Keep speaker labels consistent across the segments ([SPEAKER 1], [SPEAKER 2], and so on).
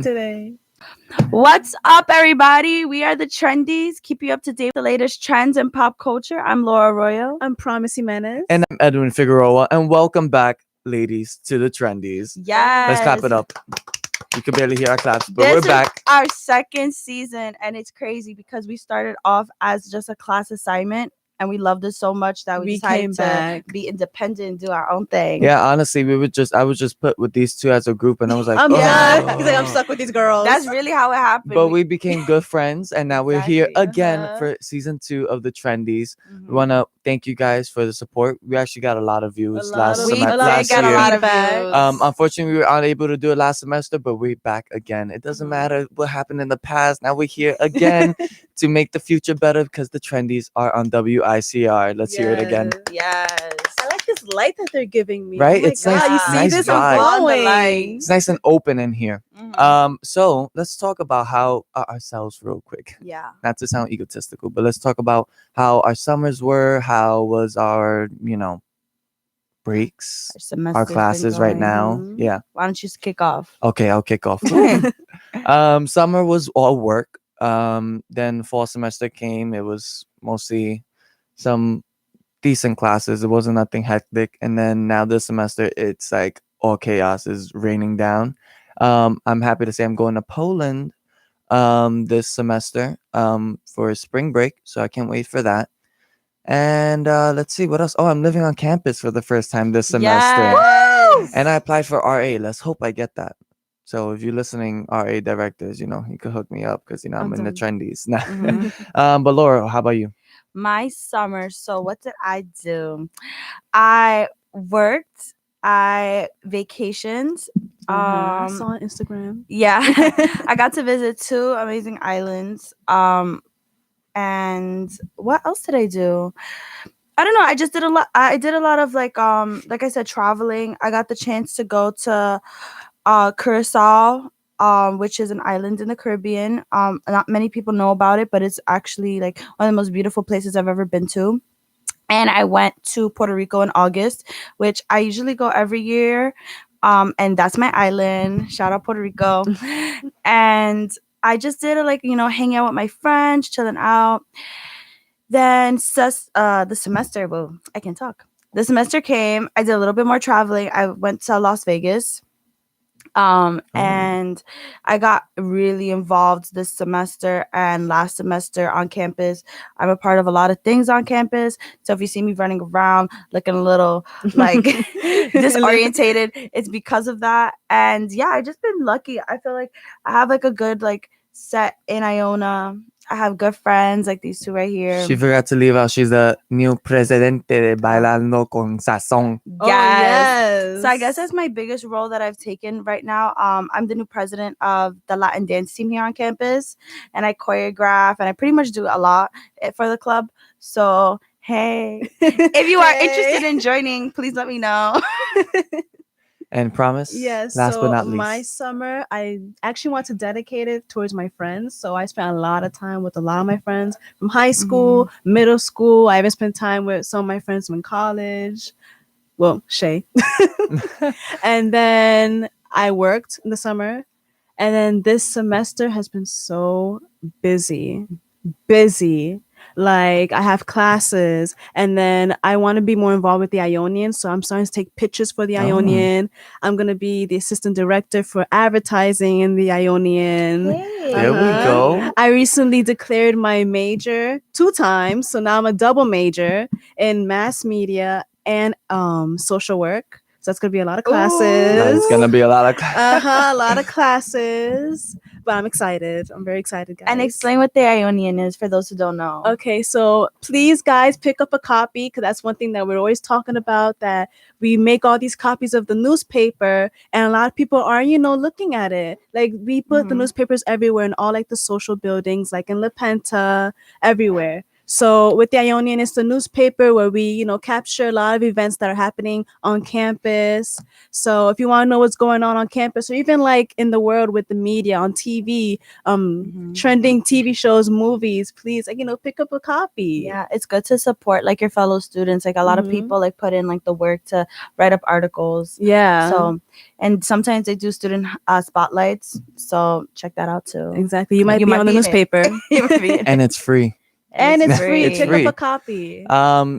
[SPEAKER 1] today.
[SPEAKER 2] What's up, everybody? We are the Trendies. Keep you up to date with the latest trends in pop culture. I'm Laura Arroyo.
[SPEAKER 1] I'm Promise Jimenez.
[SPEAKER 3] And I'm Edwin Figueroa, and welcome back, ladies, to the Trendies.
[SPEAKER 2] Yes.
[SPEAKER 3] Let's clap it up. You can barely hear our claps, but
[SPEAKER 2] This
[SPEAKER 3] we're
[SPEAKER 2] is
[SPEAKER 3] back.
[SPEAKER 2] our second season, and it's crazy because we started off as just a class assignment, and we loved it so much that we decided
[SPEAKER 1] came
[SPEAKER 2] to
[SPEAKER 1] back.
[SPEAKER 2] be independent and do our own thing.
[SPEAKER 3] Yeah, honestly, I was just put with these two as a group, and I was like,
[SPEAKER 1] I'm
[SPEAKER 3] oh.
[SPEAKER 1] done. He's like, I'm stuck with these girls.
[SPEAKER 2] That's really how it happened.
[SPEAKER 3] But we became good friends, and now we're here
[SPEAKER 2] Exactly.
[SPEAKER 3] again for season 2 of the Trendies.
[SPEAKER 2] Mhm.
[SPEAKER 3] We want to thank you guys for the support. We actually got a lot of views last
[SPEAKER 2] We
[SPEAKER 3] semester.
[SPEAKER 2] did
[SPEAKER 3] Last
[SPEAKER 2] get a
[SPEAKER 3] year.
[SPEAKER 2] lot of
[SPEAKER 1] feedback.
[SPEAKER 2] views.
[SPEAKER 3] Unfortunately, we were unable to do it last semester, but we're back again. It doesn't
[SPEAKER 2] Mhm.
[SPEAKER 3] matter what happened in the past. Now we're here again to make the future better because the Trendies are on WICR. Let's hear it again.
[SPEAKER 2] Yes.
[SPEAKER 1] I like this light that they're giving me.
[SPEAKER 3] Right?
[SPEAKER 1] Oh my
[SPEAKER 3] It's
[SPEAKER 1] God.
[SPEAKER 2] nice-
[SPEAKER 1] You see
[SPEAKER 3] nice
[SPEAKER 1] this?
[SPEAKER 3] vibe.
[SPEAKER 1] I'm
[SPEAKER 2] On the
[SPEAKER 1] glowing.
[SPEAKER 2] light.
[SPEAKER 3] It's nice and open in here.
[SPEAKER 2] Mhm.
[SPEAKER 3] So let's talk about how ourselves real quick.
[SPEAKER 2] Yeah.
[SPEAKER 3] Not to sound egotistical, but let's talk about how our summers were. How was our, breaks,
[SPEAKER 2] Our semester's
[SPEAKER 3] our
[SPEAKER 2] been
[SPEAKER 3] classes right
[SPEAKER 2] going.
[SPEAKER 3] now?
[SPEAKER 1] Mhm.
[SPEAKER 3] Yeah.
[SPEAKER 2] Why don't you just kick off?
[SPEAKER 3] Okay, I'll kick off. Summer was all work. Then fall semester came. It was mostly some decent classes. It wasn't nothing hectic. And then now this semester, it's like all chaos is raining down. I'm happy to say I'm going to Poland this semester for spring break, so I can't wait for that. And let's see what else. Oh, I'm living on campus for the first time this semester.
[SPEAKER 2] Yes.
[SPEAKER 3] And I applied for RA. Let's hope I get that. So if you're listening, RA directors, you could hook me up because I'm in the trendies. Nah.
[SPEAKER 2] Mhm.
[SPEAKER 3] But Laura, how about you?
[SPEAKER 2] My summer. So what did I do? I worked. I vacationed.
[SPEAKER 1] I saw on Instagram.
[SPEAKER 2] Yeah. I got to visit 2 amazing islands. And what else did I do? I don't know. I just did a lot. I did a lot of like I said, traveling. I got the chance to go to Curacao, which is an island in the Caribbean. Not many people know about it, but it's actually like one of the most beautiful places I've ever been to. And I went to Puerto Rico in August, which I usually go every year. And that's my island. Shout out Puerto Rico. And I just did hang out with my friends, chilling out. Then the semester, well, I can talk. The semester came. I did a little bit more traveling. I went to Las Vegas. And I got really involved this semester and last semester on campus. I'm a part of a lot of things on campus. So if you see me running around looking a little like disorientated, it's because of that. And yeah, I just been lucky. I feel like I have like a good set in Iona. I have good friends like these 2 right here.
[SPEAKER 3] She forgot to leave out. She's the new presidente de Bailando con Sazón.
[SPEAKER 1] Oh, yes.
[SPEAKER 2] So I guess that's my biggest role that I've taken right now. I'm the new president of the Latin dance team here on campus, and I choreograph and I pretty much do a lot for the club. So hey, if you are interested in joining, please let me know.
[SPEAKER 3] And Promise,
[SPEAKER 1] Yes.
[SPEAKER 3] last
[SPEAKER 1] So
[SPEAKER 3] but not least.
[SPEAKER 1] my summer, I actually want to dedicate it towards my friends. So I spent a lot of time with a lot of my friends from high school, middle school. I even spent time with some of my friends from college. Well, Shay. And then I worked in the summer. And then this semester has been so busy. Like I have classes, and then I want to be more involved with the Ionian. So I'm starting to take pictures for the Ionian. I'm gonna be the assistant director for advertising in the Ionian.
[SPEAKER 3] There we go.
[SPEAKER 1] I recently declared my major 2 times, so now I'm a double major in mass media and social work. So that's gonna be a lot of classes.
[SPEAKER 3] It's gonna be a lot of
[SPEAKER 1] a lot of classes. But I'm excited. I'm very excited, guys.
[SPEAKER 2] And explain what the Ionian is for those who don't know.
[SPEAKER 1] Okay, so please, guys, pick up a copy because that's one thing that we're always talking about, that we make all these copies of the newspaper and a lot of people aren't, looking at it. Like we put the newspapers everywhere in all like the social buildings, like in La Penta, everywhere. So with the Ionian, it's the newspaper where we, capture a lot of events that are happening on campus. So if you want to know what's going on campus, or even like in the world with the media on TV,
[SPEAKER 2] Mhm.
[SPEAKER 1] trending TV shows, movies, please, like, pick up a copy.
[SPEAKER 2] Yeah, it's good to support like your fellow students. Like a lot of
[SPEAKER 1] Mhm.
[SPEAKER 2] people like put in like the work to write up articles.
[SPEAKER 1] Yeah.
[SPEAKER 2] So, and sometimes they do student spotlights. So check that out too.
[SPEAKER 1] Exactly. You might
[SPEAKER 2] You
[SPEAKER 1] be
[SPEAKER 2] might
[SPEAKER 1] on the
[SPEAKER 2] be in it.
[SPEAKER 1] newspaper.
[SPEAKER 2] You might be in
[SPEAKER 3] And
[SPEAKER 2] it.
[SPEAKER 3] it's free.
[SPEAKER 1] And it's free.
[SPEAKER 3] It's
[SPEAKER 1] Pick
[SPEAKER 3] free.
[SPEAKER 1] up a copy.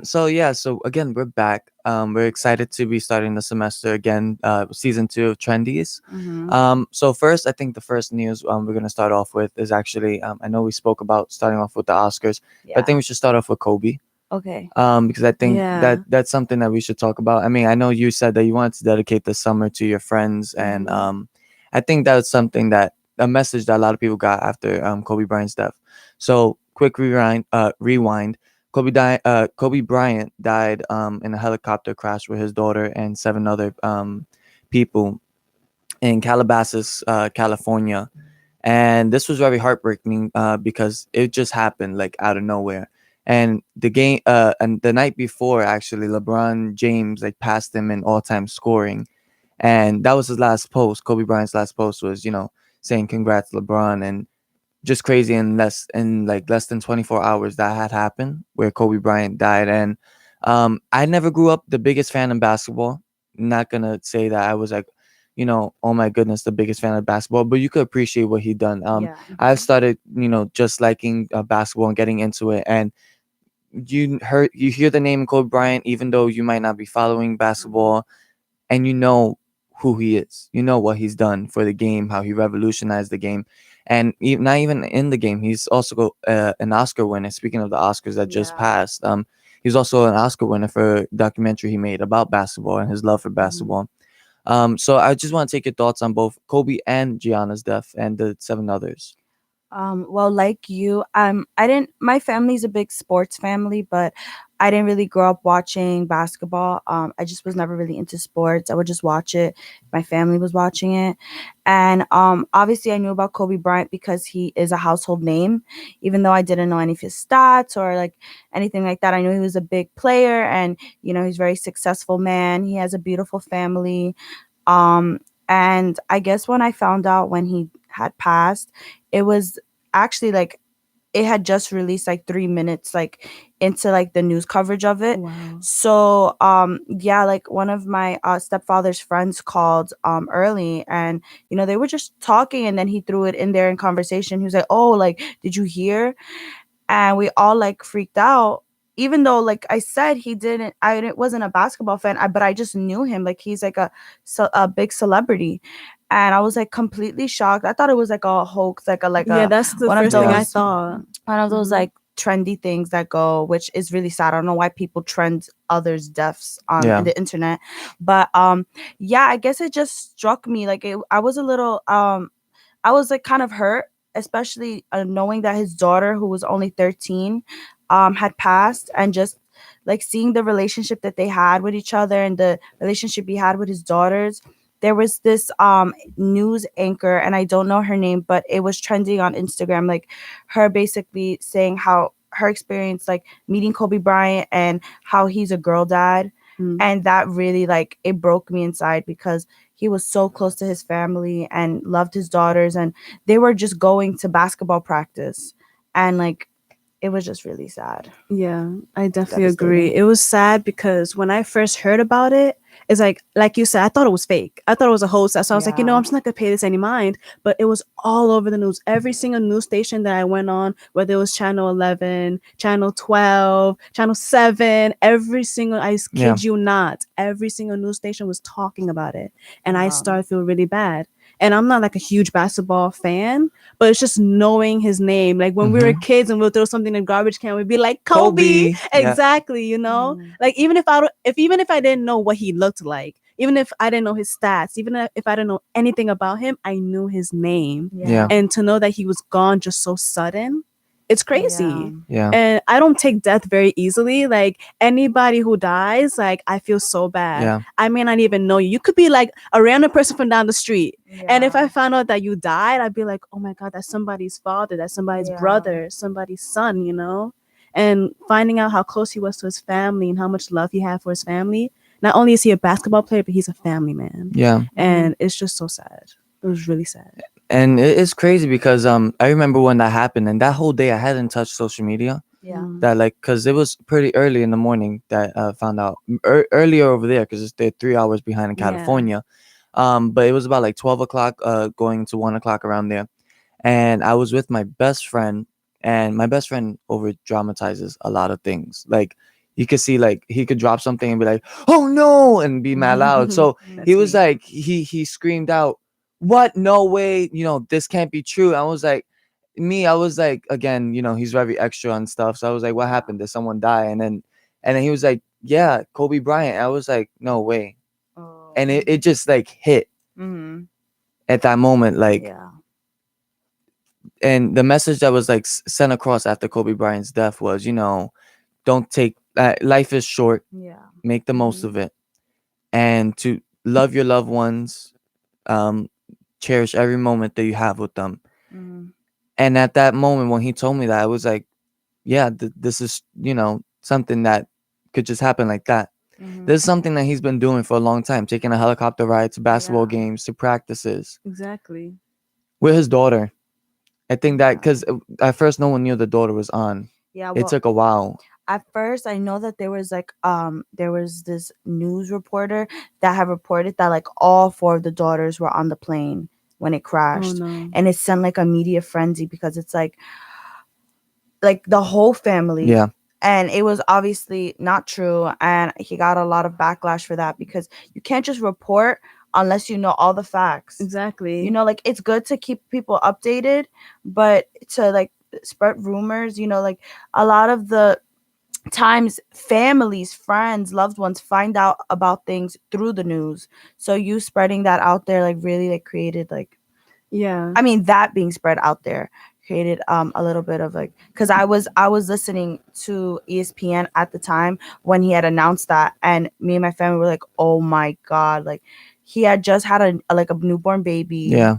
[SPEAKER 3] So yeah, so again, we're back. We're excited to be starting the semester again, season 2 of Trendies.
[SPEAKER 2] Mhm.
[SPEAKER 3] So first, I think the first news we're gonna start off with is actually I know we spoke about starting off with the Oscars, but I
[SPEAKER 2] Yeah.
[SPEAKER 3] think we should start off with Kobe.
[SPEAKER 2] Okay.
[SPEAKER 3] Because I think
[SPEAKER 1] Yeah.
[SPEAKER 3] that's something that we should talk about. I mean, I know you said that you wanted to dedicate the summer to your friends, and I think that was something that a message that a lot of people got after Kobe Bryant's death. So quick rewind. Kobe Bryant died in a helicopter crash with his daughter and 7 other people in Calabasas, California, and this was very heartbreaking because it just happened like out of nowhere. And the night before, actually, LeBron James like passed him in all-time scoring, and that was his last post. Kobe Bryant's last post was, saying congrats LeBron, and just crazy in less than 24 hours that had happened where Kobe Bryant died. And I never grew up the biggest fan of basketball. Not gonna say that I was like, oh my goodness, the biggest fan of basketball, but you could appreciate what he done.
[SPEAKER 2] Yeah.
[SPEAKER 3] I've started, just liking basketball and getting into it, and you hear the name Kobe Bryant, even though you might not be following basketball, and you know who he is. You know what he's done for the game, how he revolutionized the game, and not even in the game. He's also an Oscar winner. Speaking of the Oscars that just
[SPEAKER 2] Yeah.
[SPEAKER 3] passed, he's also an Oscar winner for a documentary he made about basketball and his love for basketball. So I just want to take your thoughts on both Kobe and Gianna's death and the 7 others.
[SPEAKER 2] Well, like you, I didn't. My family's a big sports family, but I didn't really grow up watching basketball. I just was never really into sports. I would just watch it. My family was watching it, and obviously I knew about Kobe Bryant because he is a household name. Even though I didn't know any of his stats or like anything like that, I knew he was a big player, and he's a very successful man. He has a beautiful family. Um, and I guess when I found out when he had passed, it was actually like it had just released like 3 minutes like into like the news coverage of it.
[SPEAKER 1] Wow.
[SPEAKER 2] So yeah, like one of my stepfather's friends called early, and they were just talking, and then he threw it in there in conversation. He was like, oh, like, did you hear? And we all like freaked out, even though like I said I wasn't a basketball fan, but I just knew him. Like he's like a big celebrity, and I was like completely shocked. I thought it was like a hoax, like
[SPEAKER 1] Yeah,
[SPEAKER 2] a
[SPEAKER 1] that's the
[SPEAKER 2] one of
[SPEAKER 1] first thing I
[SPEAKER 2] those
[SPEAKER 1] thought.
[SPEAKER 2] one of those
[SPEAKER 1] Mhm.
[SPEAKER 2] like trendy things that go, which is really sad. I don't know why people trend others' deaths on
[SPEAKER 3] Yeah.
[SPEAKER 2] the internet, but yeah, I guess it just struck me like I was a little I was like kind of hurt, especially knowing that his daughter, who was only 13, had passed, and just like seeing the relationship that they had with each other and the relationship he had with his daughters. There was this news anchor, and I don't know her name, but it was trending on Instagram, like her basically saying how her experience like meeting Kobe Bryant and how he's a girl dad.
[SPEAKER 1] Mm.
[SPEAKER 2] And that really like it broke me inside because he was so close to his family and loved his daughters, and they were just going to basketball practice, and like it was just really sad.
[SPEAKER 1] Yeah, I definitely agree.
[SPEAKER 2] Devastating.
[SPEAKER 1] It was sad because when I first heard about it, it's like you said, I thought it was fake. I thought it was a hoax. So I was like,
[SPEAKER 2] Yeah.
[SPEAKER 1] I'm just not gonna pay this any mind. But it was all over the news. Every single news station that I went on, whether it was Channel 11, Channel 12, Channel 7, I kid
[SPEAKER 3] Yeah.
[SPEAKER 1] you not, every single news station was talking about it, and I
[SPEAKER 2] Wow.
[SPEAKER 1] started to feel really bad. And I'm not like a huge basketball fan, but it's just knowing his name. Like when we were
[SPEAKER 3] Mhm.
[SPEAKER 1] kids and we'll throw something in a garbage can, we'd be like, Kobe.
[SPEAKER 3] Kobe. Yeah.
[SPEAKER 1] Exactly, Like even if I didn't know what he looked like, even if I didn't know his stats, even if I didn't know anything about him, I knew his name.
[SPEAKER 3] Yeah.
[SPEAKER 1] And to know that he was gone just so sudden, it's crazy.
[SPEAKER 3] Yeah.
[SPEAKER 1] And I don't take death very easily. Like anybody who dies, like I feel so bad.
[SPEAKER 3] Yeah.
[SPEAKER 1] I may not even know you. You could be like a random person from down the street. And if I found out that you died, I'd be like, oh my God, that's somebody's father, that's somebody's
[SPEAKER 2] Yeah.
[SPEAKER 1] brother, somebody's son, and finding out how close he was to his family and how much love he had for his family. Not only is he a basketball player, but he's a family man.
[SPEAKER 3] Yeah.
[SPEAKER 1] And it's just so sad. It was really sad.
[SPEAKER 3] And it's crazy because I remember when that happened, and that whole day I hadn't touched social media.
[SPEAKER 2] Yeah.
[SPEAKER 3] That like, because it was pretty early in the morning that found out earlier over there, because they're 3 hours behind in
[SPEAKER 1] Yeah.
[SPEAKER 3] California. But it was about like 12 o'clock, going to 1 o'clock around there, and I was with my best friend, and my best friend over dramatizes a lot of things. Like, you could see, like, he could drop something and be like, "Oh no," and be mad loud. So
[SPEAKER 1] That's
[SPEAKER 3] he was
[SPEAKER 1] me.
[SPEAKER 3] like, he screamed out, "What? No way! This can't be true." I was like, I was like, again, he's very extra on stuff. So I was like, "What happened? Did someone die?" And then he was like, "Yeah, Kobe Bryant." I was like, "No way!"
[SPEAKER 2] Oh.
[SPEAKER 3] And it just like hit
[SPEAKER 2] Mm-hmm.
[SPEAKER 3] at that moment, like.
[SPEAKER 2] Yeah.
[SPEAKER 3] And the message that was like sent across after Kobe Bryant's death was, don't take life is short,
[SPEAKER 2] Yeah.
[SPEAKER 3] make the most of it, and to love your loved ones, um, cherish every moment that you have with them.
[SPEAKER 2] Mm-hmm.
[SPEAKER 3] And at that moment when he told me that, I was like, yeah, this is something that could just happen like that.
[SPEAKER 2] Mm-hmm.
[SPEAKER 3] This is something that he's been doing for a long time, taking a helicopter ride to basketball
[SPEAKER 2] Yeah.
[SPEAKER 3] games, to practices
[SPEAKER 1] Exactly.
[SPEAKER 3] with his daughter. I think that
[SPEAKER 2] Yeah.
[SPEAKER 3] because at first no one knew the daughter was on.
[SPEAKER 2] Yeah.
[SPEAKER 3] It
[SPEAKER 2] Well,
[SPEAKER 3] took a while.
[SPEAKER 2] at first I know that there was like there was this news reporter that had reported that like all four of the daughters were on the plane when it
[SPEAKER 1] Oh
[SPEAKER 2] crashed.
[SPEAKER 1] no.
[SPEAKER 2] And it sent like a media frenzy because it's like the whole family.
[SPEAKER 3] Yeah.
[SPEAKER 2] And it was obviously not true, and he got a lot of backlash for that because you can't just report unless you know all the facts.
[SPEAKER 1] Exactly.
[SPEAKER 2] Like it's good to keep people updated, but to like spread rumors, like a lot of the times families, friends, loved ones find out about things through the news. So you spreading that out there like really like created like,
[SPEAKER 1] Yeah.
[SPEAKER 2] I mean, that being spread out there created a little bit of like, because I was listening to ESPN at the time when he had announced that, and me and my family were like, oh my god, like he had just had like a newborn baby.
[SPEAKER 3] Yeah.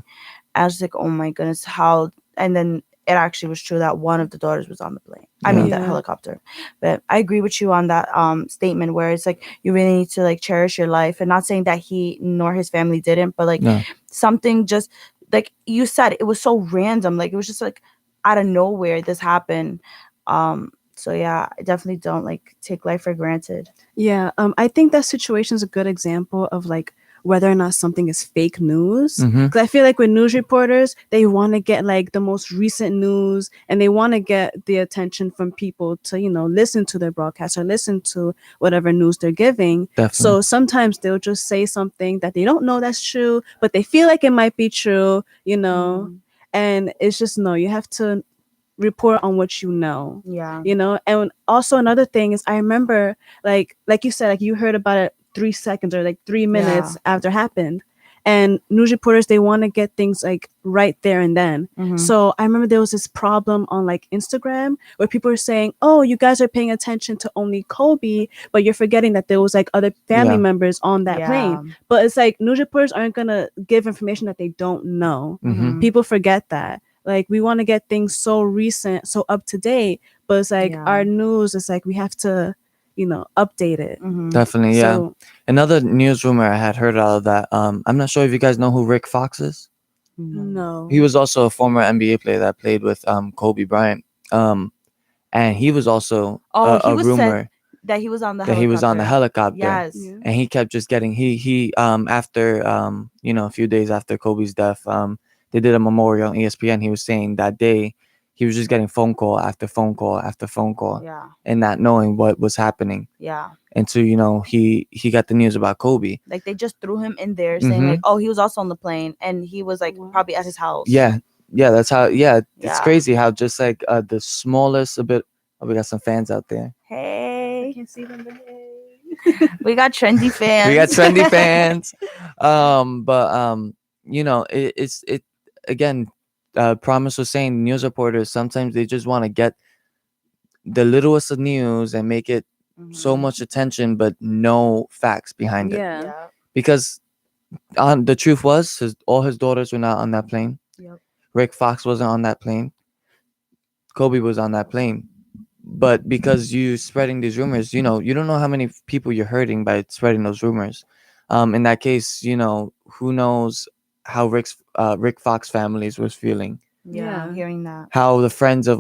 [SPEAKER 2] I was like, oh my goodness, how? And then it actually was true that one of the daughters was on the plane. I mean, the
[SPEAKER 1] Yeah.
[SPEAKER 2] helicopter. But I agree with you on that statement where it's like you really need to like cherish your life, and not saying that he nor his family didn't, but like
[SPEAKER 3] No.
[SPEAKER 2] something just like you said, it was so random. Like it was just like out of nowhere this happened. So yeah, I definitely don't like take life for granted.
[SPEAKER 1] Yeah, I think that situation is a good example of like whether or not something is fake news.
[SPEAKER 3] Mhm.
[SPEAKER 1] Because I feel like with news reporters, they want to get like the most recent news, and they want to get the attention from people to listen to their broadcast or listen to whatever news they're giving.
[SPEAKER 3] Definitely.
[SPEAKER 1] So sometimes they'll just say something that they don't know that's true, but they feel like it might be true. And it's just no. You have to report on what you know.
[SPEAKER 2] Yeah.
[SPEAKER 1] And also another thing is I remember like you said, like you heard about it 3 seconds or like 3 minutes after it happened, and news reporters, they want to get things like right there and then.
[SPEAKER 2] Mhm.
[SPEAKER 1] So I remember there was this problem on like Instagram where people were saying, oh, you guys are paying attention to only Kobe, but you're forgetting that there was like other family
[SPEAKER 3] Yeah.
[SPEAKER 1] members on that plane. But it's like news reporters aren't gonna give information that they don't know.
[SPEAKER 3] Mhm.
[SPEAKER 1] People forget that. Like we want to get things so recent, so up to date, but it's like
[SPEAKER 2] Yeah.
[SPEAKER 1] our news is like we have to, update it.
[SPEAKER 2] Mhm.
[SPEAKER 3] Definitely, yeah.
[SPEAKER 1] So
[SPEAKER 3] Another news rumor I had heard out of that. I'm not sure if you guys know who Rick Fox is.
[SPEAKER 1] no.
[SPEAKER 3] He was also a former NBA player that played with Kobe Bryant. And he was also
[SPEAKER 2] Oh, he
[SPEAKER 3] a
[SPEAKER 2] was
[SPEAKER 3] rumor
[SPEAKER 2] said that he was on the
[SPEAKER 3] that he was on the helicopter.
[SPEAKER 2] Yes.
[SPEAKER 1] Yeah.
[SPEAKER 3] And he kept just getting he after a few days after Kobe's death, they did a memorial on ESPN. He was saying that day he was just getting phone call after phone call after phone call,
[SPEAKER 2] Yeah.
[SPEAKER 3] and not knowing what was happening.
[SPEAKER 2] Yeah.
[SPEAKER 3] And so he got the news about Kobe.
[SPEAKER 2] Like they just threw him in there saying like, oh, he was also on the plane, and he was like
[SPEAKER 1] What?
[SPEAKER 2] probably at his house.
[SPEAKER 3] Yeah, that's how. Yeah, it's
[SPEAKER 2] Yeah.
[SPEAKER 3] crazy how just like the smallest a bit. Oh, we got some fans out there.
[SPEAKER 1] I
[SPEAKER 2] Hey,
[SPEAKER 1] can't see them, but hey.
[SPEAKER 2] we got trendy fans.
[SPEAKER 3] We got trendy fans. But it's again. Promise was saying news reporters sometimes they just want to get the littlest of news and make it so much attention, but no facts behind it.
[SPEAKER 1] Yeah.
[SPEAKER 2] Yeah.
[SPEAKER 3] Because the truth was, all his daughters were not on that plane.
[SPEAKER 2] Yep.
[SPEAKER 3] Rick Fox wasn't on that plane. Kobe was on that plane. but because you spreading these rumors, you don't know how many people you're hurting by spreading those rumors. In that case, who knows how Rick Fox families was feeling,
[SPEAKER 2] Yeah,
[SPEAKER 1] Yeah.
[SPEAKER 2] hearing that.
[SPEAKER 3] how the friends of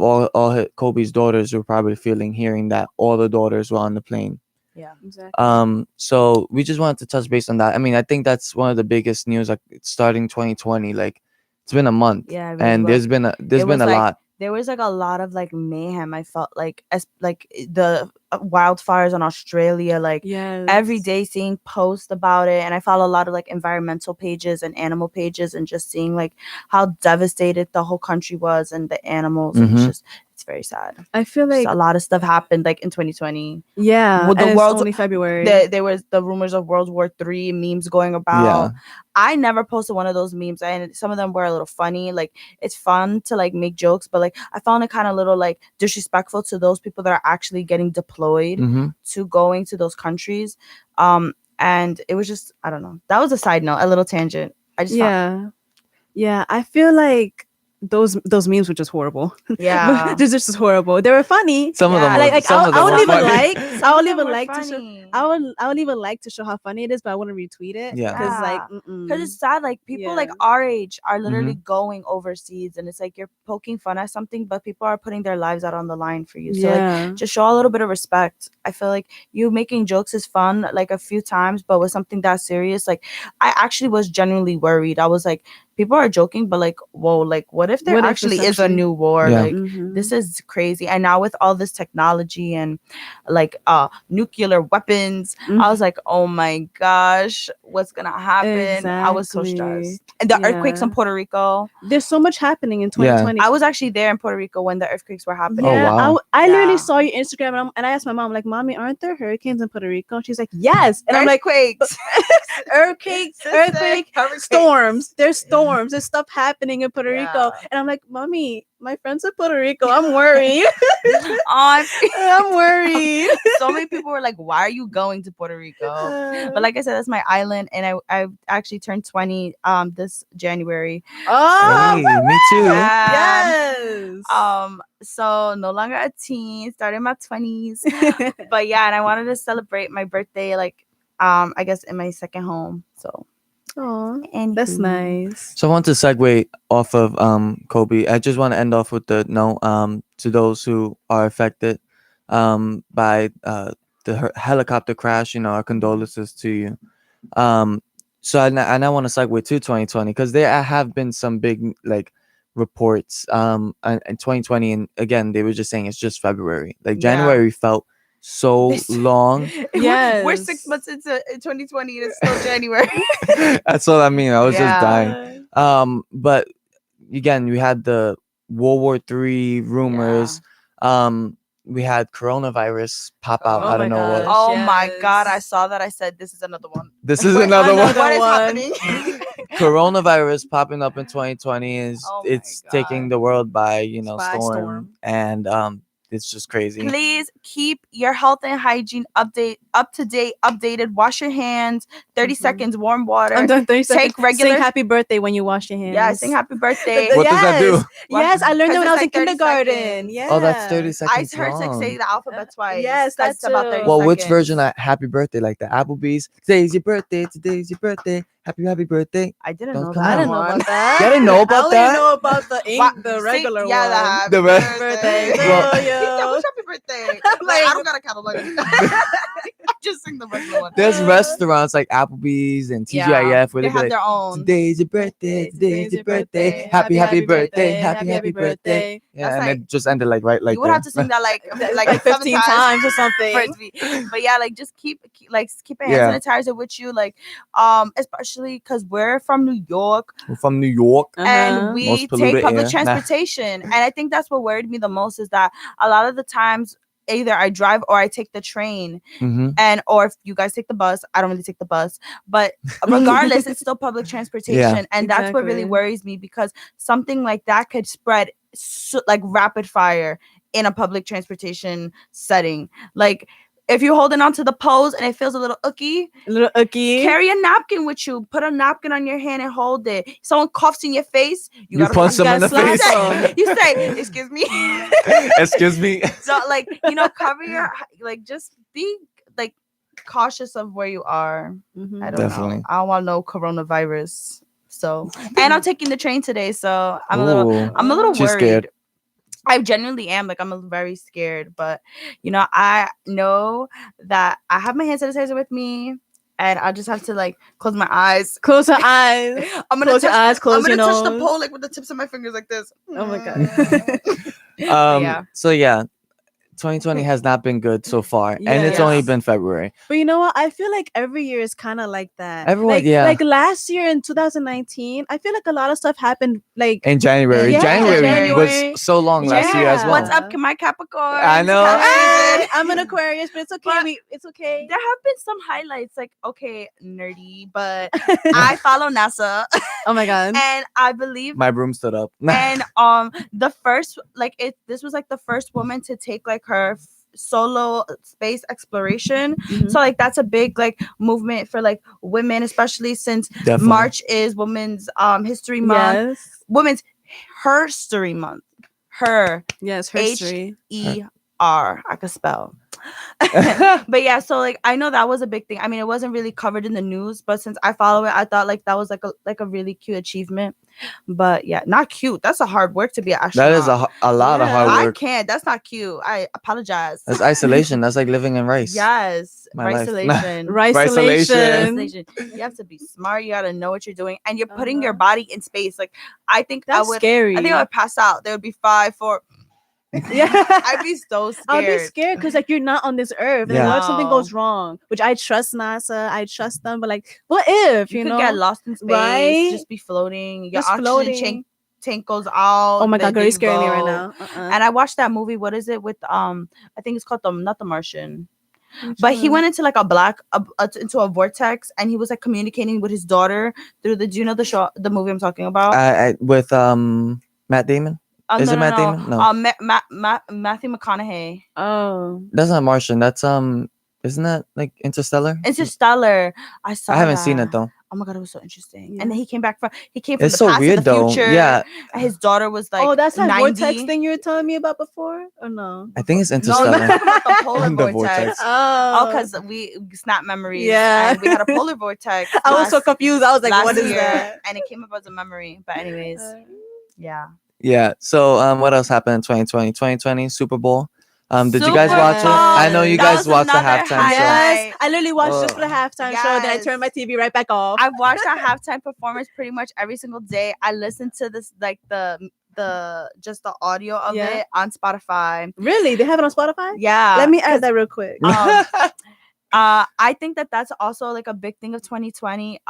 [SPEAKER 3] Kobe's daughters were probably feeling, hearing that all the daughters were on the plane.
[SPEAKER 2] Yeah.
[SPEAKER 1] Exactly.
[SPEAKER 3] So we just wanted to touch base on that. I mean, I think that's one of the biggest news, like starting 2020. Like, it's been a month,
[SPEAKER 2] Yeah, it really
[SPEAKER 3] and
[SPEAKER 2] was.
[SPEAKER 3] there's
[SPEAKER 2] It
[SPEAKER 3] been
[SPEAKER 2] was
[SPEAKER 3] a
[SPEAKER 2] like
[SPEAKER 3] lot.
[SPEAKER 2] there was like a lot of like mayhem. I felt like as like the wildfires in Australia, like
[SPEAKER 1] Yes.
[SPEAKER 2] every day seeing posts about it, and I follow a lot of like environmental pages and animal pages, and just seeing like how devastated the whole country was and the animals, and
[SPEAKER 3] Mhm.
[SPEAKER 2] it's very sad.
[SPEAKER 1] I feel
[SPEAKER 2] Just
[SPEAKER 1] like
[SPEAKER 2] a lot of stuff happened like in 2020.
[SPEAKER 1] yeah,
[SPEAKER 2] Well, the
[SPEAKER 1] and it's
[SPEAKER 2] world's-
[SPEAKER 1] only February.
[SPEAKER 2] There was the rumors of World War III memes going about.
[SPEAKER 3] Yeah.
[SPEAKER 2] I never posted one of those memes, and some of them were a little funny. Like, it's fun to like make jokes, but like I found it kind of little like disrespectful to those people that are actually getting deployed
[SPEAKER 3] hmm
[SPEAKER 2] to going to those countries. And it was just, I don't know. That was a side note, a little tangent. I just
[SPEAKER 1] Yeah, I feel like those memes were just horrible.
[SPEAKER 2] Yeah.
[SPEAKER 1] They're just horrible. They were funny.
[SPEAKER 3] Some of them,
[SPEAKER 2] Yeah.
[SPEAKER 3] were,
[SPEAKER 1] Like
[SPEAKER 3] some
[SPEAKER 1] I
[SPEAKER 3] of them
[SPEAKER 1] would
[SPEAKER 3] were
[SPEAKER 1] even
[SPEAKER 3] funny.
[SPEAKER 1] like
[SPEAKER 2] Some
[SPEAKER 1] I
[SPEAKER 2] of
[SPEAKER 1] would
[SPEAKER 2] them
[SPEAKER 1] even
[SPEAKER 2] were
[SPEAKER 1] like to show
[SPEAKER 2] funny.
[SPEAKER 1] I would even like to show how funny it is, but I wouldn't retweet it.
[SPEAKER 3] Yeah.
[SPEAKER 1] Because like
[SPEAKER 2] Because it's sad, like people like
[SPEAKER 1] Yeah.
[SPEAKER 2] our age are literally
[SPEAKER 3] Mm-hmm.
[SPEAKER 2] going overseas, and it's like you're poking fun at something, but people are putting their lives out on the line for you. So like,
[SPEAKER 1] yeah.
[SPEAKER 2] just show a little bit of respect. I feel like you making jokes is fun, like a few times, but with something that serious, like I actually was genuinely worried. I was like, people are joking, but like, whoa, like what if there
[SPEAKER 1] What if
[SPEAKER 2] actually
[SPEAKER 1] it's
[SPEAKER 2] is a
[SPEAKER 1] actually-
[SPEAKER 2] new war?
[SPEAKER 3] Yeah.
[SPEAKER 2] Like
[SPEAKER 1] Mhm.
[SPEAKER 2] this is crazy. And now with all this technology and like nuclear weapons, I was like, oh my gosh, what's gonna happen? I was so
[SPEAKER 1] Exactly.
[SPEAKER 2] stressed. And the earthquakes in
[SPEAKER 1] Yeah.
[SPEAKER 2] Puerto Rico.
[SPEAKER 1] There's so much happening in
[SPEAKER 3] Yeah.
[SPEAKER 1] 2020.
[SPEAKER 2] I was actually there in Puerto Rico when the earthquakes were happening.
[SPEAKER 3] Oh,
[SPEAKER 1] Yeah,
[SPEAKER 3] wow.
[SPEAKER 1] I
[SPEAKER 2] Yeah.
[SPEAKER 1] literally saw your Instagram and I asked my mom, like, Mommy, aren't there hurricanes in Puerto Rico? And she's like, yes. And I'm like,
[SPEAKER 2] Earthquakes.
[SPEAKER 1] earthquake,
[SPEAKER 2] Hurricanes.
[SPEAKER 1] storms. There's storms. There's stuff happening in Puerto Rico.
[SPEAKER 2] Yeah.
[SPEAKER 1] And I'm like, Mommy, my friends in Puerto Rico. I'm worried.
[SPEAKER 2] Oh,
[SPEAKER 1] I'm worried.
[SPEAKER 2] so many people were like, why are you going to Puerto Rico? But like I said, that's my island, and I actually turned 20 this January.
[SPEAKER 1] oh,
[SPEAKER 3] Hey, me too.
[SPEAKER 2] Yeah.
[SPEAKER 1] yes.
[SPEAKER 2] So no longer a teen, started my 20s. But yeah, and I wanted to celebrate my birthday, like I guess in my second home. So
[SPEAKER 1] Aw,
[SPEAKER 2] anywho.
[SPEAKER 1] that's nice.
[SPEAKER 3] So I want to segue off of Kobe. I just want to end off with the note to those who are affected by the helicopter crash. Our condolences to you. So I now want to segue to 2020 because there have been some big like reports in 2020, and again they were just saying it's just February. Like
[SPEAKER 2] Yeah.
[SPEAKER 3] January felt so
[SPEAKER 2] This-
[SPEAKER 3] long.
[SPEAKER 2] We're 6
[SPEAKER 1] Yes.
[SPEAKER 2] months into 2020 and it's still January.
[SPEAKER 3] That's what I mean. I was just
[SPEAKER 2] Yeah.
[SPEAKER 3] dying. But again, we had the World War III rumors. We had coronavirus pop out
[SPEAKER 2] Oh
[SPEAKER 3] out
[SPEAKER 1] my
[SPEAKER 3] of nowhere.
[SPEAKER 1] gosh.
[SPEAKER 2] Oh my god, I
[SPEAKER 1] Yes.
[SPEAKER 2] saw that. I said this is another one.
[SPEAKER 3] This is another one.
[SPEAKER 2] What is
[SPEAKER 1] one.
[SPEAKER 2] happening?
[SPEAKER 3] Coronavirus popping up in 2020 is
[SPEAKER 2] Oh my
[SPEAKER 3] it's taking
[SPEAKER 2] God.
[SPEAKER 3] the world by
[SPEAKER 1] By
[SPEAKER 3] storm,
[SPEAKER 1] storm.
[SPEAKER 3] and it's just crazy.
[SPEAKER 2] Please keep your health and hygiene up to date, updated. Wash your hands. 30
[SPEAKER 1] Mhm.
[SPEAKER 2] seconds, warm water.
[SPEAKER 1] I'm done 30 seconds.
[SPEAKER 2] Take regular.
[SPEAKER 1] Sing happy birthday when you wash your hands.
[SPEAKER 2] Yeah, sing happy birthday.
[SPEAKER 3] What does that do?
[SPEAKER 1] Yes, I learned that when I was in
[SPEAKER 2] 'Cause it's like 30
[SPEAKER 1] kindergarten.
[SPEAKER 2] seconds.
[SPEAKER 1] Yeah.
[SPEAKER 3] Oh, that's 30
[SPEAKER 2] I
[SPEAKER 3] seconds
[SPEAKER 2] heard
[SPEAKER 3] long.
[SPEAKER 2] say the alphabet twice.
[SPEAKER 1] yes,
[SPEAKER 2] 'cause
[SPEAKER 1] that's
[SPEAKER 2] it's about 30
[SPEAKER 1] too.
[SPEAKER 3] Well, which
[SPEAKER 2] seconds.
[SPEAKER 3] version of happy birthday? Like the Applebee's? Today's your birthday. Today's your birthday. Happy birthday.
[SPEAKER 2] I didn't
[SPEAKER 3] Don't
[SPEAKER 2] know
[SPEAKER 3] come
[SPEAKER 2] that.
[SPEAKER 1] I didn't know
[SPEAKER 3] on.
[SPEAKER 1] about that.
[SPEAKER 3] You didn't know
[SPEAKER 1] I
[SPEAKER 3] about
[SPEAKER 1] only
[SPEAKER 3] that?
[SPEAKER 1] know about the the
[SPEAKER 2] Sing-
[SPEAKER 1] regular
[SPEAKER 2] yeah,
[SPEAKER 1] one.
[SPEAKER 2] the happy
[SPEAKER 3] The re-
[SPEAKER 2] birthday.
[SPEAKER 3] Well-
[SPEAKER 2] He said, "What's happy birthday?" Like, I don't got a catalog. I just sing the regular one.
[SPEAKER 3] There's restaurants like Applebee's and TGIF
[SPEAKER 2] Yeah,
[SPEAKER 3] where
[SPEAKER 2] they
[SPEAKER 3] they be
[SPEAKER 2] have
[SPEAKER 3] like,
[SPEAKER 2] their own.
[SPEAKER 3] today's your birthday. Today's your birthday. Happy birthday. Happy birthday. Yeah,
[SPEAKER 2] That's
[SPEAKER 3] and
[SPEAKER 2] like-
[SPEAKER 3] it just ended like right like
[SPEAKER 2] you would
[SPEAKER 3] there.
[SPEAKER 2] have to sing that like
[SPEAKER 1] Like
[SPEAKER 2] 7
[SPEAKER 1] 15 times or something.
[SPEAKER 2] for it to be. But yeah, like just keep a hand
[SPEAKER 3] Yeah.
[SPEAKER 2] sanitizer with you, like especially because we're from New York
[SPEAKER 3] We're from New York.
[SPEAKER 2] and
[SPEAKER 1] Uh-huh.
[SPEAKER 2] we
[SPEAKER 3] Most
[SPEAKER 2] take
[SPEAKER 3] polluted
[SPEAKER 2] public
[SPEAKER 3] air.
[SPEAKER 2] transportation. And I think that's what worried me the most is that a lot of the times either I drive or I take the train,
[SPEAKER 3] Mm-hmm.
[SPEAKER 2] and or if you guys take the bus. I don't really take the bus, but regardless, it's still public transportation. And that's what really
[SPEAKER 1] Exactly.
[SPEAKER 2] worries me, because something like that could spread like rapid fire in a public transportation setting. Like if you're holding on to the pose and it feels a little ooky,
[SPEAKER 1] A little ookie.
[SPEAKER 2] carry a napkin with you. Put a napkin on your hand and hold it. Someone coughs in your face,
[SPEAKER 3] You
[SPEAKER 2] gotta
[SPEAKER 3] punch them in the
[SPEAKER 1] slap
[SPEAKER 3] face.
[SPEAKER 1] them.
[SPEAKER 2] You say, "Excuse me."
[SPEAKER 3] Excuse me.
[SPEAKER 2] So like, cover your, like, just be like cautious of where you are.
[SPEAKER 1] Mhm.
[SPEAKER 2] I don't
[SPEAKER 3] Definitely.
[SPEAKER 2] know. I don't want no coronavirus. So, and I'm taking the train today, so I'm a little
[SPEAKER 3] She's
[SPEAKER 2] worried.
[SPEAKER 3] scared.
[SPEAKER 2] I genuinely am. Like, I'm very scared, but I know that I have my hand sanitizer with me, and I just have to like close my eyes.
[SPEAKER 1] Close your eyes.
[SPEAKER 2] I'm gonna
[SPEAKER 1] Close your eyes. Close
[SPEAKER 2] I'm
[SPEAKER 1] your
[SPEAKER 2] gonna touch the
[SPEAKER 1] nose.
[SPEAKER 2] pole like with the tips of my fingers like this.
[SPEAKER 1] Oh my god.
[SPEAKER 2] Yeah.
[SPEAKER 3] So yeah, 2020 has not been good so far, and it's
[SPEAKER 1] Yeah.
[SPEAKER 3] only been February.
[SPEAKER 1] But you know what? I feel like every year is kind of like that.
[SPEAKER 3] Everyone-
[SPEAKER 1] like,
[SPEAKER 3] yeah.
[SPEAKER 1] Like last year in 2019, I feel like a lot of stuff happened. Like
[SPEAKER 3] In January,
[SPEAKER 1] Yeah,
[SPEAKER 3] January was
[SPEAKER 1] January.
[SPEAKER 3] so long last year as
[SPEAKER 1] Yeah.
[SPEAKER 3] well.
[SPEAKER 2] What's up, my Capricorn?
[SPEAKER 3] I know.
[SPEAKER 1] Hey, I'm an Aquarius, but it's okay.
[SPEAKER 2] But
[SPEAKER 1] It's okay.
[SPEAKER 2] There have been some highlights, like, okay, nerdy, but I follow NASA,
[SPEAKER 1] Oh my god.
[SPEAKER 2] and I believe
[SPEAKER 3] My broom stood up.
[SPEAKER 2] and the first, like, this was like the first woman to take like her solo space exploration.
[SPEAKER 1] Mhm.
[SPEAKER 2] So like that's a big like movement for like women, especially since
[SPEAKER 3] Definitely.
[SPEAKER 2] March is Women's History Month.
[SPEAKER 1] Yes.
[SPEAKER 2] Women's Herstory Month. Her
[SPEAKER 1] Yes. History.
[SPEAKER 2] H-E-R. I could spell. But yeah, so like I know that was a big thing. I mean, it wasn't really covered in the news, but since I follow it, I thought like that was like a really cute achievement. But yeah, not cute. That's a hard work to be an astronaut.
[SPEAKER 3] That is a lot of
[SPEAKER 1] Yeah.
[SPEAKER 3] hard
[SPEAKER 2] I
[SPEAKER 3] work.
[SPEAKER 2] can't. That's not cute. I apologize.
[SPEAKER 3] That's isolation. That's like living in rice.
[SPEAKER 2] Yes,
[SPEAKER 3] My life.
[SPEAKER 2] isolation.
[SPEAKER 1] Risolation.
[SPEAKER 2] Isolation. You have to be smart. You gotta know what you're doing, and you're putting your
[SPEAKER 1] Uh-huh.
[SPEAKER 2] body in space. Like I think
[SPEAKER 1] That's
[SPEAKER 2] I would.
[SPEAKER 1] scary.
[SPEAKER 2] I think I would pass out. There would be 5, 4.
[SPEAKER 1] Yeah.
[SPEAKER 2] I'd be so scared.
[SPEAKER 1] I'll be scared because like you're not on this earth. And
[SPEAKER 3] Yeah.
[SPEAKER 1] what if something
[SPEAKER 2] No.
[SPEAKER 1] goes wrong? Which I trust NASA. I trust them, but like, what if
[SPEAKER 2] You
[SPEAKER 1] you
[SPEAKER 2] could
[SPEAKER 1] know?
[SPEAKER 2] get lost in space.
[SPEAKER 1] right?
[SPEAKER 2] Just be floating. Your
[SPEAKER 1] Just
[SPEAKER 2] oxygen
[SPEAKER 1] floating.
[SPEAKER 2] tank goes out.
[SPEAKER 1] Oh my god, girl,
[SPEAKER 2] there
[SPEAKER 1] you're scaring me right
[SPEAKER 2] go.
[SPEAKER 1] now.
[SPEAKER 2] And I watched that movie. What is it with I think it's called not the Martian. But he went into like into a vortex, and he was like communicating with his daughter through the. Do you know the movie I'm talking about?
[SPEAKER 3] With Matt Damon. Is it Matt Damon? No.
[SPEAKER 2] Matthew McConaughey.
[SPEAKER 1] Oh.
[SPEAKER 3] That's not Martian. That's isn't that like Interstellar?
[SPEAKER 2] Interstellar. I saw.
[SPEAKER 3] I haven't seen
[SPEAKER 2] that.
[SPEAKER 3] it though.
[SPEAKER 2] Oh my god, it was so interesting.
[SPEAKER 1] Yeah.
[SPEAKER 2] And then he came from
[SPEAKER 3] It's
[SPEAKER 2] the
[SPEAKER 3] so
[SPEAKER 2] past
[SPEAKER 3] weird
[SPEAKER 2] and the
[SPEAKER 3] though.
[SPEAKER 2] future.
[SPEAKER 3] Yeah,
[SPEAKER 2] And his daughter was like,
[SPEAKER 1] oh, that's that
[SPEAKER 2] 90.
[SPEAKER 1] vortex thing you were telling me about before, or no?
[SPEAKER 3] I think it's
[SPEAKER 2] No,
[SPEAKER 3] Interstellar.
[SPEAKER 2] no, about the polar
[SPEAKER 3] The
[SPEAKER 2] vortex.
[SPEAKER 3] vortex.
[SPEAKER 2] Oh, because we snap memories.
[SPEAKER 1] Yeah.
[SPEAKER 2] And we had a polar vortex.
[SPEAKER 1] I was so
[SPEAKER 2] last-
[SPEAKER 1] confused. I was like,
[SPEAKER 2] last
[SPEAKER 1] what is
[SPEAKER 2] year,
[SPEAKER 1] that?
[SPEAKER 2] And it came up as a memory. But anyways, yeah.
[SPEAKER 3] Yeah. So what else happened in 2020? 2020 Super Bowl. Did you guys
[SPEAKER 2] Super
[SPEAKER 3] watch it?
[SPEAKER 1] Bowl.
[SPEAKER 3] I know you
[SPEAKER 2] That
[SPEAKER 3] guys
[SPEAKER 2] was
[SPEAKER 3] watched the
[SPEAKER 2] another
[SPEAKER 3] halftime show.
[SPEAKER 2] highlight.
[SPEAKER 1] Yes, I literally watched just for the halftime show. Then I
[SPEAKER 2] Yes.
[SPEAKER 1] turned my TV right back off.
[SPEAKER 2] I watched that halftime performance pretty much every single day. I listened to this like the just the audio of
[SPEAKER 1] Yeah.
[SPEAKER 2] it on Spotify.
[SPEAKER 1] Really? They have it on Spotify?
[SPEAKER 2] Yeah.
[SPEAKER 1] Let me add that real quick.
[SPEAKER 2] I think that's also like a big thing of 2020.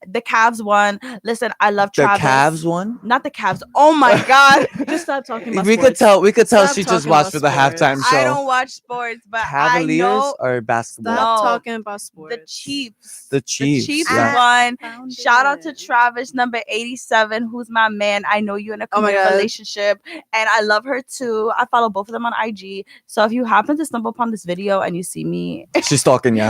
[SPEAKER 2] The Cavs won. Listen, I love
[SPEAKER 3] The
[SPEAKER 2] Travis.
[SPEAKER 3] Cavs won.
[SPEAKER 2] Not the Cavs. Oh my god.
[SPEAKER 1] Just stop talking about
[SPEAKER 3] We could
[SPEAKER 1] sports.
[SPEAKER 3] tell. We could tell
[SPEAKER 1] Stop
[SPEAKER 3] she just
[SPEAKER 1] talking
[SPEAKER 3] watched
[SPEAKER 1] about
[SPEAKER 3] for the
[SPEAKER 1] sports.
[SPEAKER 3] halftime show.
[SPEAKER 2] I don't watch sports, but
[SPEAKER 3] Cavaliers
[SPEAKER 2] I know
[SPEAKER 3] or basketball?
[SPEAKER 1] Stop
[SPEAKER 2] No.
[SPEAKER 1] talking about sports.
[SPEAKER 2] the Chiefs.
[SPEAKER 3] The Chiefs.
[SPEAKER 2] The Chiefs
[SPEAKER 3] yeah.
[SPEAKER 2] won.
[SPEAKER 1] Found
[SPEAKER 2] Shout out to
[SPEAKER 1] it.
[SPEAKER 2] Travis, number 87, who's my man. I know you're in a
[SPEAKER 1] Oh my
[SPEAKER 2] committed
[SPEAKER 1] God.
[SPEAKER 2] relationship, and I love her too. I follow both of them on IG. So if you happen to stumble upon this video and you see me,
[SPEAKER 3] She's stalking you.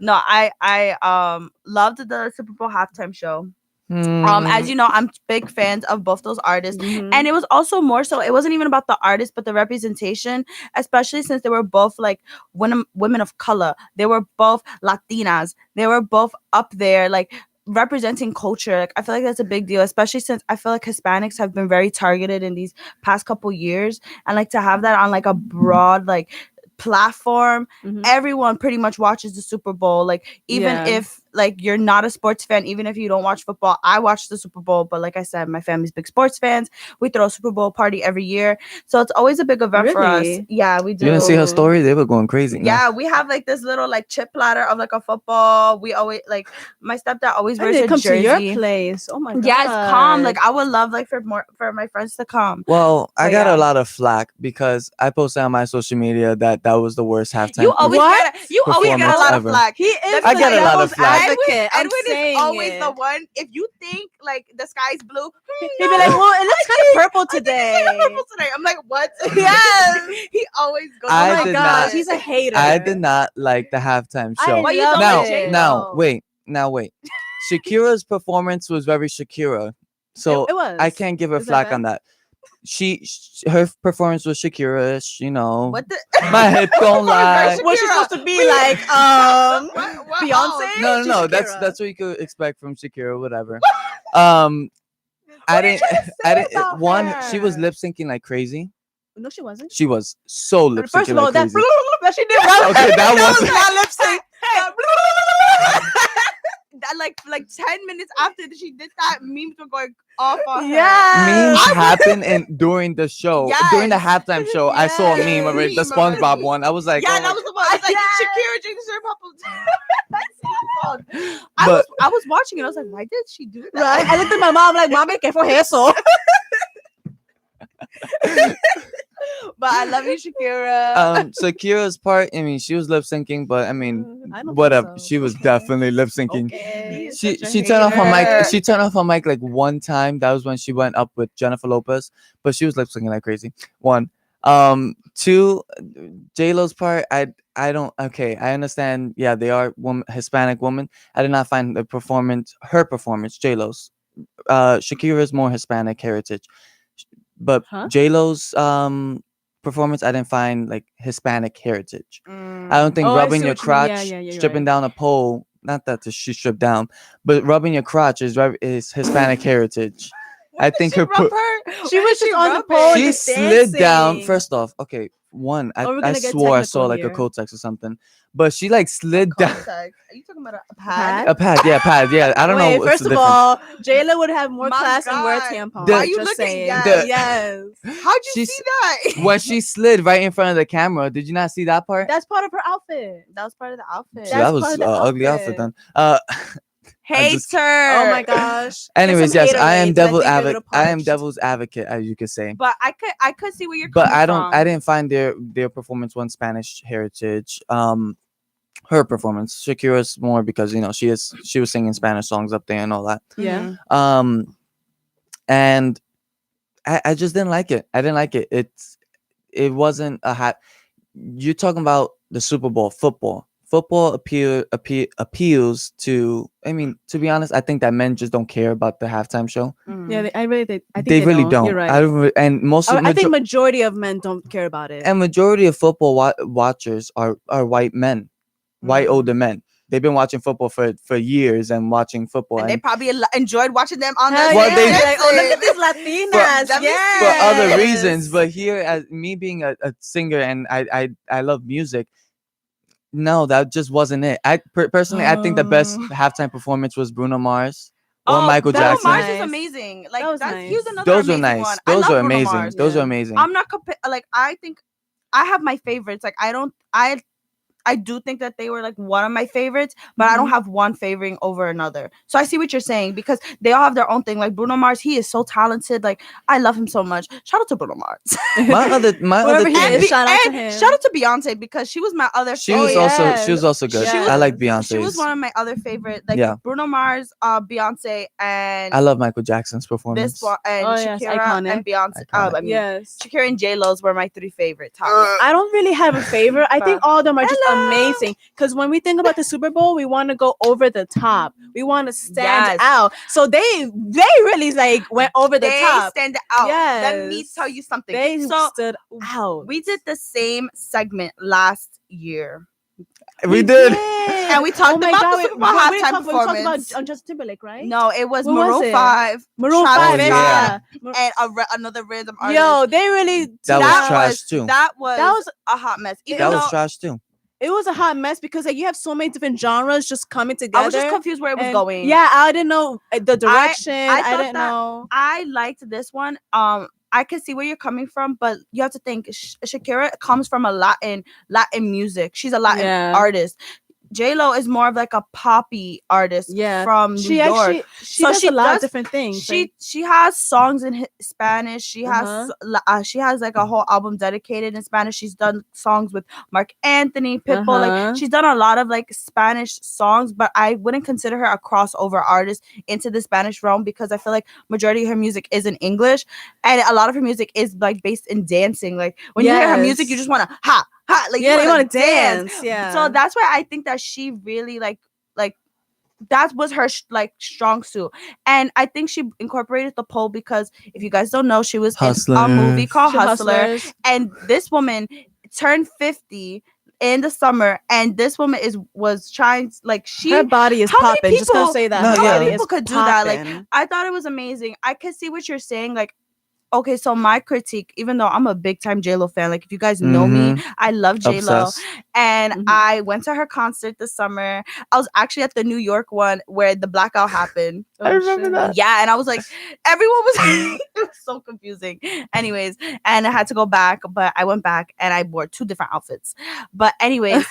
[SPEAKER 2] no, I loved the Super Bowl halftime show. As you know, I'm big fans of both those artists.
[SPEAKER 1] Mhm.
[SPEAKER 2] And it was also more so, it wasn't even about the artist, but the representation, especially since they were both like women of color. They were both Latinas. They were both up there, like representing culture. Like I feel like that's a big deal, especially since I feel like Hispanics have been very targeted in these past couple years. And like to have that on like a broad, like platform,
[SPEAKER 1] Mhm.
[SPEAKER 2] everyone pretty much watches the Super Bowl. Like even
[SPEAKER 1] Yeah.
[SPEAKER 2] if like you're not a sports fan, even if you don't watch football, I watch the Super Bowl. But like I said, my family's big sports fans. We throw a Super Bowl party every year, so it's always a big event for us.
[SPEAKER 1] Really?
[SPEAKER 2] Yeah, we do.
[SPEAKER 3] You didn't see her story? They were going crazy.
[SPEAKER 2] Yeah, we have like this little like chip platter of like a football. We always like my stepdad always
[SPEAKER 1] I
[SPEAKER 2] wears
[SPEAKER 1] didn't
[SPEAKER 2] a
[SPEAKER 1] come
[SPEAKER 2] jersey.
[SPEAKER 1] to your place. Oh my god.
[SPEAKER 2] Yeah, it's calm. Like I would love like for my friends to come.
[SPEAKER 3] Well, I
[SPEAKER 2] So,
[SPEAKER 3] got
[SPEAKER 2] yeah.
[SPEAKER 3] a lot of flack because I posted on my social media that was the worst halftime.
[SPEAKER 2] You always
[SPEAKER 1] What?
[SPEAKER 2] get a lot of
[SPEAKER 3] performance
[SPEAKER 2] flack.
[SPEAKER 3] ever.
[SPEAKER 1] He is.
[SPEAKER 3] I get a
[SPEAKER 1] like
[SPEAKER 3] lot of
[SPEAKER 1] devil's
[SPEAKER 3] flack.
[SPEAKER 1] advocate. I'm
[SPEAKER 2] Edwin
[SPEAKER 1] saying
[SPEAKER 2] is always
[SPEAKER 1] it.
[SPEAKER 2] the one. If you think like the sky's blue,
[SPEAKER 1] He'd be like, well, it looks kind of purple today.
[SPEAKER 2] purple today. I'm like, what? Yes. He always goes.
[SPEAKER 3] I
[SPEAKER 1] Oh my
[SPEAKER 3] did
[SPEAKER 1] gosh,
[SPEAKER 3] not-
[SPEAKER 1] he's a hater.
[SPEAKER 3] I did not like the halftime
[SPEAKER 1] I
[SPEAKER 3] show.
[SPEAKER 2] But you
[SPEAKER 1] love
[SPEAKER 2] don't
[SPEAKER 3] now,
[SPEAKER 2] like J-Lo.
[SPEAKER 3] now wait. Shakira's performance was very Shakira, so
[SPEAKER 1] It was.
[SPEAKER 3] I can't give her
[SPEAKER 1] Is that
[SPEAKER 3] flack
[SPEAKER 1] bad?
[SPEAKER 3] on that. Her performance was Shakira-ish, you know.
[SPEAKER 2] What the?
[SPEAKER 3] My hips don't lie.
[SPEAKER 2] Shakira.
[SPEAKER 1] What's she supposed to be like?
[SPEAKER 2] What
[SPEAKER 1] Beyonce?
[SPEAKER 2] else?
[SPEAKER 3] No,
[SPEAKER 1] She's
[SPEAKER 3] no,
[SPEAKER 1] Shakira.
[SPEAKER 3] that's what you could expect from Shakira, whatever. I didn't. I didn't.
[SPEAKER 2] about
[SPEAKER 3] One, she was
[SPEAKER 2] her?
[SPEAKER 3] lip syncing like crazy.
[SPEAKER 1] No, she wasn't.
[SPEAKER 3] She was so lip syncing
[SPEAKER 1] First of all,
[SPEAKER 3] like
[SPEAKER 1] that
[SPEAKER 3] crazy.
[SPEAKER 1] that she did.
[SPEAKER 3] Okay, that was
[SPEAKER 2] not lip sync. That like 10 minutes after she did that, memes were going off on her.
[SPEAKER 1] Yeah.
[SPEAKER 3] Memes happen during the show.
[SPEAKER 2] Yes.
[SPEAKER 3] During the halftime show, I saw a meme already, the
[SPEAKER 2] Meme
[SPEAKER 3] SpongeBob
[SPEAKER 2] already.
[SPEAKER 3] one. I was like,
[SPEAKER 2] Yeah,
[SPEAKER 3] oh
[SPEAKER 2] that
[SPEAKER 3] my-
[SPEAKER 2] was the one. It's like
[SPEAKER 1] Yes.
[SPEAKER 2] Shakira drinks her purple.
[SPEAKER 3] But-
[SPEAKER 2] I was watching it. I was like, why did she do that?
[SPEAKER 1] Right. I looked at my mom like, "Mami, ¿qué fue eso?"
[SPEAKER 2] But I love you, Shakira.
[SPEAKER 3] Shakira's part, I mean, she was lip syncing, but I mean,
[SPEAKER 1] I don't think
[SPEAKER 3] whatever.
[SPEAKER 1] so.
[SPEAKER 3] She was
[SPEAKER 1] Okay.
[SPEAKER 3] definitely lip syncing.
[SPEAKER 1] Okay.
[SPEAKER 3] She turned off her mic.
[SPEAKER 2] hater.
[SPEAKER 3] She turned off her mic like one time. That was when she went up with Jennifer Lopez, but she was lip syncing like crazy. One, two, J Lo's part. I don't. Okay, I understand. Yeah, they are Hispanic woman. I did not find her performance, J Lo's. Shakira's more Hispanic heritage, but
[SPEAKER 1] Huh?
[SPEAKER 3] J Lo's performance, I didn't find like Hispanic heritage.
[SPEAKER 2] Mm.
[SPEAKER 3] I don't think
[SPEAKER 1] Oh, I
[SPEAKER 3] rubbing
[SPEAKER 1] see
[SPEAKER 3] your
[SPEAKER 1] what you mean.
[SPEAKER 3] crotch,
[SPEAKER 1] Yeah, you're
[SPEAKER 3] stripping
[SPEAKER 1] right.
[SPEAKER 3] down a pole. Not that she stripped down, but rubbing your crotch is Hispanic heritage. I think
[SPEAKER 2] She
[SPEAKER 3] her
[SPEAKER 2] rub
[SPEAKER 3] put.
[SPEAKER 2] her.
[SPEAKER 1] She
[SPEAKER 2] Where
[SPEAKER 1] was
[SPEAKER 2] did
[SPEAKER 1] just on the
[SPEAKER 2] rub
[SPEAKER 1] pole
[SPEAKER 2] it?
[SPEAKER 1] and
[SPEAKER 3] She
[SPEAKER 1] just
[SPEAKER 3] slid down.
[SPEAKER 1] dancing.
[SPEAKER 3] First off, okay, one,
[SPEAKER 1] Oh, we're
[SPEAKER 3] I
[SPEAKER 1] gonna get
[SPEAKER 3] swore I saw
[SPEAKER 1] technical
[SPEAKER 3] like a
[SPEAKER 1] here.
[SPEAKER 3] code text or something, but she like slid down
[SPEAKER 2] Contact. Are you talking about a
[SPEAKER 1] Pad?
[SPEAKER 2] pad?
[SPEAKER 3] a pad. Yeah, pad. Yeah, I don't
[SPEAKER 1] Wait,
[SPEAKER 3] know. What's
[SPEAKER 1] first
[SPEAKER 3] the
[SPEAKER 1] of
[SPEAKER 3] difference.
[SPEAKER 1] all, Jayla would have more
[SPEAKER 2] My
[SPEAKER 1] class and wear
[SPEAKER 2] God.
[SPEAKER 1] tampons.
[SPEAKER 3] Why
[SPEAKER 2] you
[SPEAKER 1] just
[SPEAKER 2] looking-
[SPEAKER 1] saying.
[SPEAKER 2] yes.
[SPEAKER 1] Yes.
[SPEAKER 2] How'd you
[SPEAKER 3] She's-
[SPEAKER 2] see that?
[SPEAKER 3] when she slid right in front of the camera, did you not see that part?
[SPEAKER 1] That's part of her outfit.
[SPEAKER 2] That was part of the outfit.
[SPEAKER 3] So
[SPEAKER 1] That's
[SPEAKER 3] that was
[SPEAKER 1] part of the
[SPEAKER 3] ugly outfit
[SPEAKER 1] outfit.
[SPEAKER 3] then.
[SPEAKER 2] Hater.
[SPEAKER 3] just-
[SPEAKER 1] Oh my gosh.
[SPEAKER 3] Anyways,
[SPEAKER 1] Get
[SPEAKER 3] yes,
[SPEAKER 1] some
[SPEAKER 3] I am
[SPEAKER 1] Haterades,
[SPEAKER 3] devil's
[SPEAKER 1] think you're a
[SPEAKER 3] advocate.
[SPEAKER 1] little
[SPEAKER 3] I am
[SPEAKER 1] parched.
[SPEAKER 3] devil's advocate, as you could say.
[SPEAKER 2] But I could see where you're
[SPEAKER 3] But
[SPEAKER 2] coming
[SPEAKER 3] I don't.
[SPEAKER 2] from.
[SPEAKER 3] I didn't find their performance one Spanish heritage. Her performance, Shakira's more because she was singing Spanish songs up there and all that.
[SPEAKER 1] Yeah.
[SPEAKER 2] Mhm.
[SPEAKER 3] And I just didn't like it. I didn't like it. It wasn't a hat. You're talking about the Super Bowl football. Football appeals to. I mean, to be honest, I think that men just don't care about the halftime show.
[SPEAKER 2] Mhm.
[SPEAKER 1] Yeah, I think
[SPEAKER 3] They really don't.
[SPEAKER 1] You're right.
[SPEAKER 3] I don't re- and most of
[SPEAKER 1] I think majority of men don't care about it.
[SPEAKER 3] and majority of football watchers are white men, white
[SPEAKER 2] Mhm.
[SPEAKER 3] older men. They've been watching football for years and watching football.
[SPEAKER 2] And they
[SPEAKER 3] And
[SPEAKER 2] probably enjoyed watching them on
[SPEAKER 1] Hell
[SPEAKER 2] the
[SPEAKER 3] Well, they-
[SPEAKER 1] yeah, like, oh, look at
[SPEAKER 2] this.
[SPEAKER 1] these Latinas.
[SPEAKER 2] For-
[SPEAKER 1] yes.
[SPEAKER 3] for other reasons, but here, as me being a singer and I love music, no, that just wasn't it. I personally, I think the best halftime performance was Bruno Mars or Michael
[SPEAKER 1] that was
[SPEAKER 3] Jackson.
[SPEAKER 2] Mars
[SPEAKER 1] nice.
[SPEAKER 2] is amazing. Like
[SPEAKER 1] That was
[SPEAKER 2] he was
[SPEAKER 1] nice.
[SPEAKER 2] another
[SPEAKER 3] Those were
[SPEAKER 2] amazing
[SPEAKER 3] nice.
[SPEAKER 2] one. I
[SPEAKER 3] Those
[SPEAKER 2] love
[SPEAKER 3] were
[SPEAKER 2] Bruno
[SPEAKER 3] amazing.
[SPEAKER 2] Mars.
[SPEAKER 3] Those
[SPEAKER 1] yeah.
[SPEAKER 3] were amazing.
[SPEAKER 2] I'm not like I think I have my favorites. Like I do think that they were like one of my favorites, but I don't
[SPEAKER 1] Mhm.
[SPEAKER 2] have one favoring over another. So I see what you're saying because they all have their own thing. Like Bruno Mars, he is so talented. Like I love him so much. Shout out to Bruno Mars.
[SPEAKER 3] my other
[SPEAKER 1] Wherever he
[SPEAKER 3] thing
[SPEAKER 1] is,
[SPEAKER 3] is,
[SPEAKER 1] shout out to
[SPEAKER 2] and
[SPEAKER 1] him.
[SPEAKER 2] shout out to Beyonce because she was my other.
[SPEAKER 3] she
[SPEAKER 2] favorite.
[SPEAKER 3] was
[SPEAKER 1] yes.
[SPEAKER 3] she was also good.
[SPEAKER 1] She
[SPEAKER 3] I
[SPEAKER 1] was-
[SPEAKER 3] like Beyonce's.
[SPEAKER 2] She was one of my other favorite. Like
[SPEAKER 3] Yeah.
[SPEAKER 2] Bruno Mars, Beyonce, and
[SPEAKER 3] I love Michael Jackson's performance.
[SPEAKER 2] this one and
[SPEAKER 1] Oh, yes,
[SPEAKER 2] Shakira
[SPEAKER 1] iconic.
[SPEAKER 2] and Beyonce.
[SPEAKER 3] Iconic.
[SPEAKER 2] I mean,
[SPEAKER 1] Yes.
[SPEAKER 2] Shakira and J Lo's were my three favorite. Top.
[SPEAKER 1] I don't really have a favorite. I think
[SPEAKER 2] But-
[SPEAKER 1] all of them are just
[SPEAKER 2] Hello.
[SPEAKER 1] amazing. Because when we think about the Super Bowl, we want to go over the top. We want to stand
[SPEAKER 2] Yes.
[SPEAKER 1] out. So they really like went over the
[SPEAKER 2] They
[SPEAKER 1] top.
[SPEAKER 2] stand out. Let me
[SPEAKER 1] Yes.
[SPEAKER 2] tell you something.
[SPEAKER 1] They
[SPEAKER 2] so
[SPEAKER 1] stood out.
[SPEAKER 2] we did the same segment last year,
[SPEAKER 3] We did.
[SPEAKER 2] and we talked
[SPEAKER 1] Oh my
[SPEAKER 2] about
[SPEAKER 1] God,
[SPEAKER 2] the
[SPEAKER 1] we-
[SPEAKER 2] Super Bowl
[SPEAKER 1] we
[SPEAKER 2] halftime
[SPEAKER 1] talked
[SPEAKER 2] performance.
[SPEAKER 1] about Justin Timberlake, right?
[SPEAKER 2] No, it was
[SPEAKER 1] What was
[SPEAKER 2] Maroon
[SPEAKER 1] it?
[SPEAKER 2] 5
[SPEAKER 1] Maroon
[SPEAKER 2] Travis
[SPEAKER 1] 5.
[SPEAKER 3] Scott.
[SPEAKER 1] Yeah.
[SPEAKER 2] and another random artist.
[SPEAKER 1] Yo, they really.
[SPEAKER 3] That was
[SPEAKER 2] That
[SPEAKER 3] trash too.
[SPEAKER 2] That was
[SPEAKER 1] That was
[SPEAKER 2] a hot mess. Even
[SPEAKER 3] That was
[SPEAKER 2] though
[SPEAKER 3] trash too.
[SPEAKER 1] it was a hot mess because like you have so many different genres just coming together.
[SPEAKER 2] I was just confused where it was
[SPEAKER 1] and-
[SPEAKER 2] going.
[SPEAKER 1] Yeah, I didn't know the direction. I
[SPEAKER 2] thought
[SPEAKER 1] didn't
[SPEAKER 2] that-
[SPEAKER 1] know.
[SPEAKER 2] I liked this one. I can see where you're coming from, but you have to think Shakira comes from a Latin music. She's a Latin
[SPEAKER 1] Yeah.
[SPEAKER 2] artist. J-Lo is more of like a poppy artist
[SPEAKER 1] Yeah,
[SPEAKER 2] from New
[SPEAKER 1] she
[SPEAKER 2] York.
[SPEAKER 1] actually she does a lot of different things.
[SPEAKER 2] She has songs in Spanish. She
[SPEAKER 1] Uh-huh.
[SPEAKER 2] has like a whole album dedicated in Spanish. She's done songs with Mark Anthony, Pitbull. Like
[SPEAKER 1] Uh-huh.
[SPEAKER 2] she's done a lot of like Spanish songs, but I wouldn't consider her a crossover artist into the Spanish realm because I feel like majority of her music is in English, and a lot of her music is like based in dancing. Like when you hear her music, you
[SPEAKER 1] Yes.
[SPEAKER 2] just want to ha ha, like
[SPEAKER 1] Yeah,
[SPEAKER 2] you
[SPEAKER 1] they
[SPEAKER 2] want
[SPEAKER 1] want
[SPEAKER 2] to
[SPEAKER 1] to
[SPEAKER 2] dance.
[SPEAKER 1] dance. Yeah.
[SPEAKER 2] So that's why I think that she really like that was her like strong suit, and I think she incorporated the pole because if you guys don't know, she was in a movie
[SPEAKER 3] Hustlers.
[SPEAKER 2] called
[SPEAKER 1] She
[SPEAKER 2] Hustler,
[SPEAKER 1] Hustlers.
[SPEAKER 2] and this woman turned 50 in the summer, and this woman was trying like
[SPEAKER 1] Her body is
[SPEAKER 2] how many
[SPEAKER 1] popping. Just gonna
[SPEAKER 2] people-
[SPEAKER 1] say that.
[SPEAKER 3] No,
[SPEAKER 1] her
[SPEAKER 2] how
[SPEAKER 3] yeah.
[SPEAKER 2] many
[SPEAKER 1] body
[SPEAKER 2] people
[SPEAKER 1] is
[SPEAKER 2] could do that? Like
[SPEAKER 1] popping.
[SPEAKER 2] I thought it was amazing. I could see what you're saying. Like okay, so my critique, even though I'm a big time J-Lo fan, like if you guys know me, I love J-Lo.
[SPEAKER 3] Obsessed.
[SPEAKER 2] And
[SPEAKER 1] Mhm.
[SPEAKER 2] I went to her concert this summer. I was actually at the New York one where the blackout happened.
[SPEAKER 3] I remember
[SPEAKER 1] shit.
[SPEAKER 3] that.
[SPEAKER 2] Yeah, and I was like, everyone was it was so confusing. Anyways, and I had to go back, but I went back and I wore 2 different outfits. But anyways,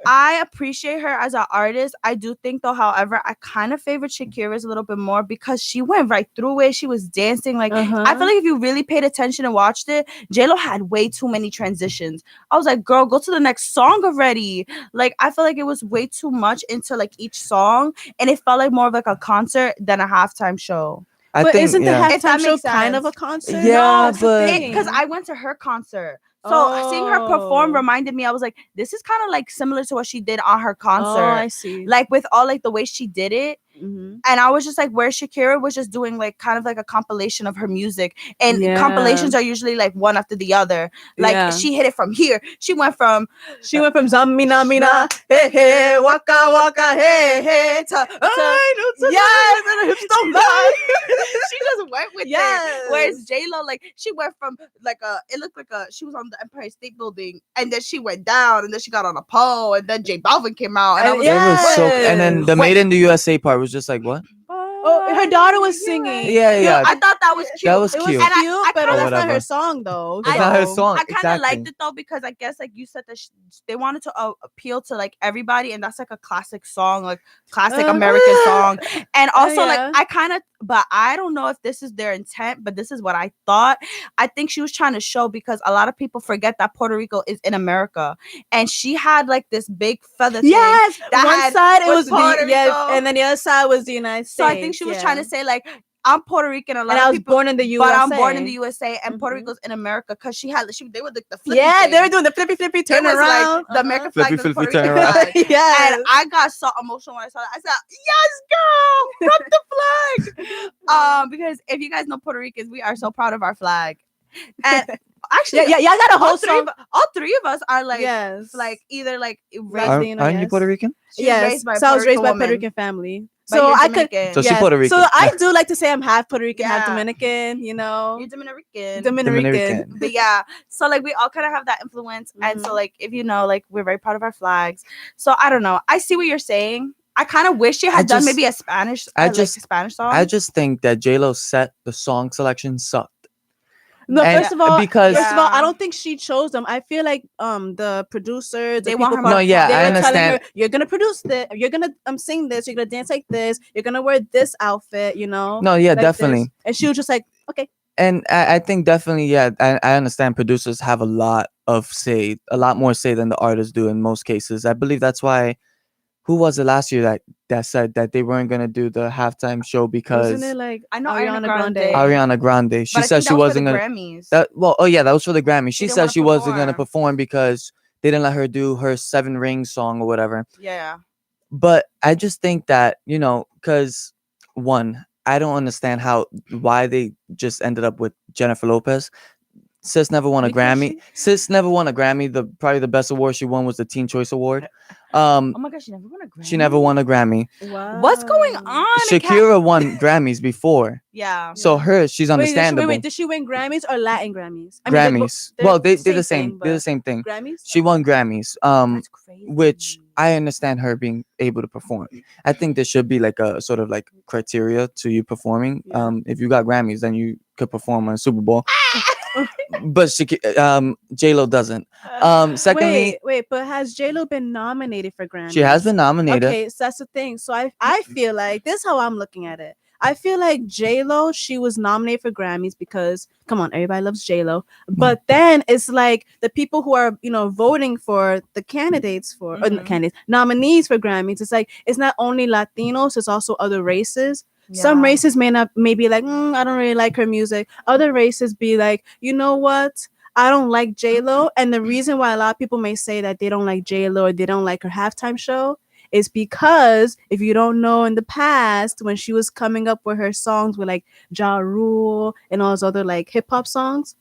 [SPEAKER 2] I appreciate her as an artist. I do think though, however, I kind of favorite Shakira's a little bit more because she went right through it. She was dancing. Like
[SPEAKER 1] Uh-huh.
[SPEAKER 2] I feel like if you really paid attention and watched it, J-Lo had way too many transitions. I was like, girl, go to the next song already. Like I feel like it was way too much into like each song, and it felt like more of like a concert than a halftime show.
[SPEAKER 3] I
[SPEAKER 1] But
[SPEAKER 3] think
[SPEAKER 1] isn't the
[SPEAKER 3] yeah.
[SPEAKER 2] If that
[SPEAKER 1] halftime show
[SPEAKER 2] makes
[SPEAKER 1] kind of a
[SPEAKER 2] sense.
[SPEAKER 1] concert?
[SPEAKER 3] Yeah,
[SPEAKER 1] That's the
[SPEAKER 3] but-
[SPEAKER 1] thing.
[SPEAKER 2] Because I went to her concert. So seeing her perform
[SPEAKER 1] Oh.
[SPEAKER 2] reminded me, I was like, this is kind of like similar to what she did on her
[SPEAKER 1] Oh,
[SPEAKER 2] concert.
[SPEAKER 1] I see.
[SPEAKER 2] Like with all like the way she did it.
[SPEAKER 1] Mhm.
[SPEAKER 2] And I was just like, where Shakira was just doing like kind of like a compilation of her music. And
[SPEAKER 1] Yeah.
[SPEAKER 2] compilations are usually like one after the other. Like
[SPEAKER 1] Yeah.
[SPEAKER 2] she hit it from here. She went from
[SPEAKER 1] Zamina Mina, hey hey, waka waka, hey hey, yes, and the hips don't lie.
[SPEAKER 2] she just went with
[SPEAKER 1] Yes.
[SPEAKER 2] it. Whereas J-Lo, like she went from like it looked like she was on the Empire State Building, and then she went down, and then she got on a pole, and then J Balvin came out, and I was
[SPEAKER 3] It was so, and then the
[SPEAKER 2] Wait.
[SPEAKER 3] Made in the USA part was just like what?
[SPEAKER 1] Oh, her daughter was singing.
[SPEAKER 3] Yeah, yeah.
[SPEAKER 2] I thought that was cute.
[SPEAKER 3] That was
[SPEAKER 1] It was
[SPEAKER 3] cute.
[SPEAKER 1] cute,
[SPEAKER 2] And I
[SPEAKER 1] but
[SPEAKER 2] kinda-
[SPEAKER 1] that's not
[SPEAKER 3] whatever.
[SPEAKER 1] her song though.
[SPEAKER 3] It's not her
[SPEAKER 1] so-
[SPEAKER 3] song.
[SPEAKER 2] I kind of
[SPEAKER 3] Exactly.
[SPEAKER 2] liked it though because I guess like you said that they wanted to appeal to like everybody, and that's like a classic song, like classic American song. And also
[SPEAKER 1] yeah.
[SPEAKER 2] like but I don't know if this is their intent, but this is what I thought. I think she was trying to show because a lot of people forget that Puerto Rico is in America, and she had like this big feather thing.
[SPEAKER 1] Yes,
[SPEAKER 2] that
[SPEAKER 1] one
[SPEAKER 2] had-
[SPEAKER 1] side it
[SPEAKER 2] was
[SPEAKER 1] was
[SPEAKER 2] Puerto
[SPEAKER 1] the, yeah,
[SPEAKER 2] Rico.
[SPEAKER 1] and then the other side was the United States.
[SPEAKER 2] So I think she was trying to say like I'm Puerto Rican. A lot
[SPEAKER 1] and
[SPEAKER 2] of
[SPEAKER 1] I was
[SPEAKER 2] people,
[SPEAKER 1] born in the USA.
[SPEAKER 2] but I'm born in the USA, and Puerto
[SPEAKER 1] Mhm.
[SPEAKER 2] Rico's in America because they were like the flippy
[SPEAKER 1] Yeah,
[SPEAKER 2] thing.
[SPEAKER 1] they were doing the flippy
[SPEAKER 2] It
[SPEAKER 1] turn
[SPEAKER 2] was
[SPEAKER 1] around.
[SPEAKER 2] like the American flag,
[SPEAKER 3] Flippy,
[SPEAKER 2] and the
[SPEAKER 3] flippy,
[SPEAKER 2] Puerto
[SPEAKER 3] turn
[SPEAKER 2] Rican
[SPEAKER 3] around.
[SPEAKER 2] flag.
[SPEAKER 1] yes.
[SPEAKER 2] And I got so emotional when I saw that. I said, "Yes, girl, rub the flag." Because if you guys know Puerto Ricans, we are so proud of our flag. And actually,
[SPEAKER 1] yeah, I got a whole song.
[SPEAKER 2] all three of us are like,
[SPEAKER 1] Yes,
[SPEAKER 2] like either like raised.
[SPEAKER 1] Latino,
[SPEAKER 3] Aren't you
[SPEAKER 1] yes.
[SPEAKER 3] Puerto Rican?
[SPEAKER 2] She was
[SPEAKER 1] yes.
[SPEAKER 2] raised by a
[SPEAKER 1] So I was
[SPEAKER 2] Puerto
[SPEAKER 1] raised by a
[SPEAKER 2] Rican
[SPEAKER 1] Puerto
[SPEAKER 2] woman.
[SPEAKER 1] Rican family.
[SPEAKER 2] But
[SPEAKER 1] So
[SPEAKER 2] you're
[SPEAKER 1] I could.
[SPEAKER 2] Dominican.
[SPEAKER 3] So she
[SPEAKER 1] yes.
[SPEAKER 3] Puerto Rican.
[SPEAKER 1] So I
[SPEAKER 3] Yeah.
[SPEAKER 1] do like to say I'm half Puerto Rican, half
[SPEAKER 2] Yeah.
[SPEAKER 1] Dominican. You know,
[SPEAKER 2] You're Dominican.
[SPEAKER 1] Dominican.
[SPEAKER 2] But yeah, so like we all kind of have that influence, and so
[SPEAKER 1] Mhm.
[SPEAKER 2] like if you know, like we're very proud of our flags. So I don't know. I see what you're saying. I kind of wish she had done maybe a Spanish, Spanish song.
[SPEAKER 3] I just think that J-Lo set the song selection sucked.
[SPEAKER 1] No,
[SPEAKER 3] And
[SPEAKER 1] first of all,
[SPEAKER 3] because-
[SPEAKER 1] I don't think she chose them. I feel like the producers,
[SPEAKER 2] They
[SPEAKER 1] the
[SPEAKER 2] want
[SPEAKER 1] people
[SPEAKER 2] her
[SPEAKER 1] part-
[SPEAKER 3] No, yeah,
[SPEAKER 1] they
[SPEAKER 3] I
[SPEAKER 1] were telling
[SPEAKER 3] understand.
[SPEAKER 1] her, you're gonna produce this, you're gonna sing this, you're gonna dance like this, you're gonna wear this outfit, you know.
[SPEAKER 3] No, yeah,
[SPEAKER 1] like
[SPEAKER 3] definitely.
[SPEAKER 1] this. And she was just like, okay.
[SPEAKER 3] And I think definitely, yeah, I understand producers have a lot of say, a lot more say than the artists do in most cases. I believe that's why, who was it last year that said that they weren't going to do the halftime show because
[SPEAKER 1] Wasn't it like
[SPEAKER 2] I know
[SPEAKER 1] Ariana
[SPEAKER 2] Ariana
[SPEAKER 1] Grande?
[SPEAKER 2] Grande.
[SPEAKER 3] Ariana Grande, she
[SPEAKER 2] But I
[SPEAKER 3] said
[SPEAKER 2] think
[SPEAKER 3] she
[SPEAKER 2] that was for
[SPEAKER 3] wasn't
[SPEAKER 2] the
[SPEAKER 3] going to,
[SPEAKER 2] Grammys.
[SPEAKER 3] oh yeah, that was for the Grammy. She
[SPEAKER 2] didn't
[SPEAKER 3] said
[SPEAKER 2] wanna
[SPEAKER 3] she wasn't going to
[SPEAKER 2] perform.
[SPEAKER 3] perform because they didn't let her do her 7 Rings song or whatever.
[SPEAKER 2] Yeah.
[SPEAKER 3] But I just think that, because one, I don't understand why they just ended up with Jennifer Lopez. Sis never won a
[SPEAKER 1] Because
[SPEAKER 3] Grammy. Sis never won a Grammy. Probably the best award she won was the Teen Choice Award.
[SPEAKER 2] Oh my gosh, she never won a Grammy.
[SPEAKER 3] She never won a Grammy.
[SPEAKER 1] Wow.
[SPEAKER 2] What's going on?
[SPEAKER 3] Shakira won Grammys before.
[SPEAKER 2] Yeah.
[SPEAKER 3] So she's understandable.
[SPEAKER 1] Wait, did she win Grammys or Latin Grammys?
[SPEAKER 3] Grammys.
[SPEAKER 1] they're
[SPEAKER 3] Well, they
[SPEAKER 1] the
[SPEAKER 3] did the
[SPEAKER 1] same
[SPEAKER 3] same.
[SPEAKER 1] thing,
[SPEAKER 3] Did the
[SPEAKER 1] but-
[SPEAKER 3] same thing.
[SPEAKER 1] Grammys.
[SPEAKER 3] She won Grammys.
[SPEAKER 2] That's crazy.
[SPEAKER 3] Which I understand her being able to perform. I think there should be like a sort of like criteria to you performing.
[SPEAKER 1] Yeah.
[SPEAKER 3] If you got Grammys, then you could perform on Super Bowl. but J Lo doesn't. Secondly,
[SPEAKER 1] Wait, but has J-Lo been nominated for Grammys?
[SPEAKER 3] she has been nominated.
[SPEAKER 1] Okay, so that's the thing. So I feel like this is how I'm looking at it. I feel like J-Lo, she was nominated for Grammys because come on, everybody loves J-Lo. But then it's like the people who are, voting for the candidates for or not candidates, nominees for Grammys, it's like it's not only Latinos, it's also other races. Some races may be like, I don't really like her music. Other races be like, you know what? I don't like J-Lo. And the reason why a lot of people may say that they don't like J-Lo or they don't like her halftime show is because if you don't know, in the past when she was coming up with her songs with like Ja Rule and all those other like hip hop songs,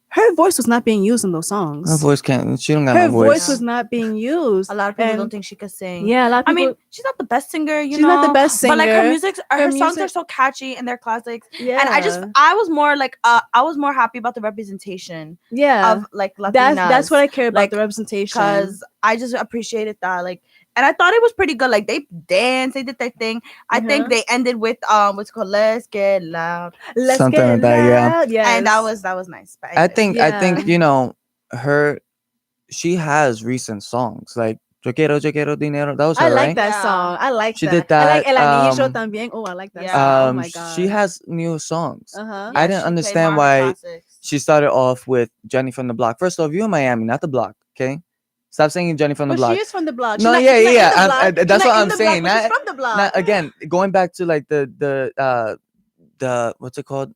[SPEAKER 1] her voice was not being used in those songs.
[SPEAKER 3] Her voice can't. She don't got
[SPEAKER 1] Her
[SPEAKER 3] no
[SPEAKER 1] voice
[SPEAKER 3] voice.
[SPEAKER 1] was not being used.
[SPEAKER 2] A lot of people don't think she could sing.
[SPEAKER 1] Yeah, a lot of people.
[SPEAKER 2] I mean, she's not the best singer, you
[SPEAKER 1] She's
[SPEAKER 2] know.
[SPEAKER 1] not the best
[SPEAKER 2] But like her
[SPEAKER 1] singer.
[SPEAKER 2] music, her songs are so catchy and they're classics.
[SPEAKER 1] Yeah.
[SPEAKER 2] And I was more like, I was more happy about the representation.
[SPEAKER 1] Yeah.
[SPEAKER 2] Of like Latinas.
[SPEAKER 1] That's what I care about,
[SPEAKER 2] like,
[SPEAKER 1] the representation.
[SPEAKER 2] Because I just appreciated that, like. And I thought it was pretty good. Like they danced, they did their thing. I think they ended with what's called "Let's Get Loud,"
[SPEAKER 3] Something like that,
[SPEAKER 1] yeah.
[SPEAKER 2] And that was nice. But
[SPEAKER 3] I think she has recent songs like "Yo quiero dinero." That was her,
[SPEAKER 1] I like
[SPEAKER 3] right?
[SPEAKER 1] that song. I like
[SPEAKER 3] she
[SPEAKER 1] that.
[SPEAKER 3] did that.
[SPEAKER 1] I like El Anillo también. Oh, I like that song. Oh my god.
[SPEAKER 3] She has new songs.
[SPEAKER 1] Uh-huh.
[SPEAKER 3] I didn't understand why she started off with Jenny from the Block. First off, you're in Miami, not the Block. Okay. Stop saying Jenny from the Block.
[SPEAKER 1] She is from the Block.
[SPEAKER 3] No,
[SPEAKER 1] she's
[SPEAKER 3] that's what I'm saying.
[SPEAKER 1] She's from the Block.
[SPEAKER 3] Again, going back to like the what's it called,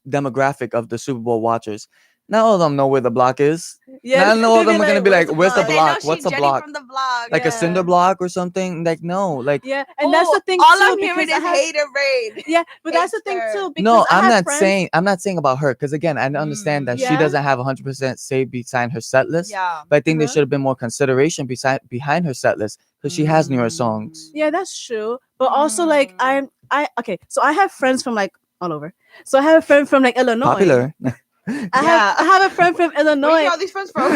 [SPEAKER 3] demographic of the Super Bowl watchers. Not all of them know where the Block is.
[SPEAKER 1] Yeah,
[SPEAKER 3] not all of them are gonna be like, "Where's the Block? What's a
[SPEAKER 2] Jenny
[SPEAKER 3] block?
[SPEAKER 2] From the Block.
[SPEAKER 3] Like a cinder block or something?" Like no, like
[SPEAKER 1] yeah, and that's the thing.
[SPEAKER 2] All
[SPEAKER 1] too,
[SPEAKER 2] I'm hearing is hate and raid.
[SPEAKER 1] Yeah, but that's the thing too. Because
[SPEAKER 3] no, I'm not
[SPEAKER 1] friends.
[SPEAKER 3] saying about her because again, I understand that she doesn't have 100% say behind her set list.
[SPEAKER 2] Yeah,
[SPEAKER 3] but I think there should have been more consideration behind her set list because she has newer songs.
[SPEAKER 1] Yeah, that's true. But also, like, okay. So I have friends from like all over. So I have a friend from like Illinois.
[SPEAKER 3] Popular.
[SPEAKER 1] I have a friend from Illinois.
[SPEAKER 2] Where are all these friends from?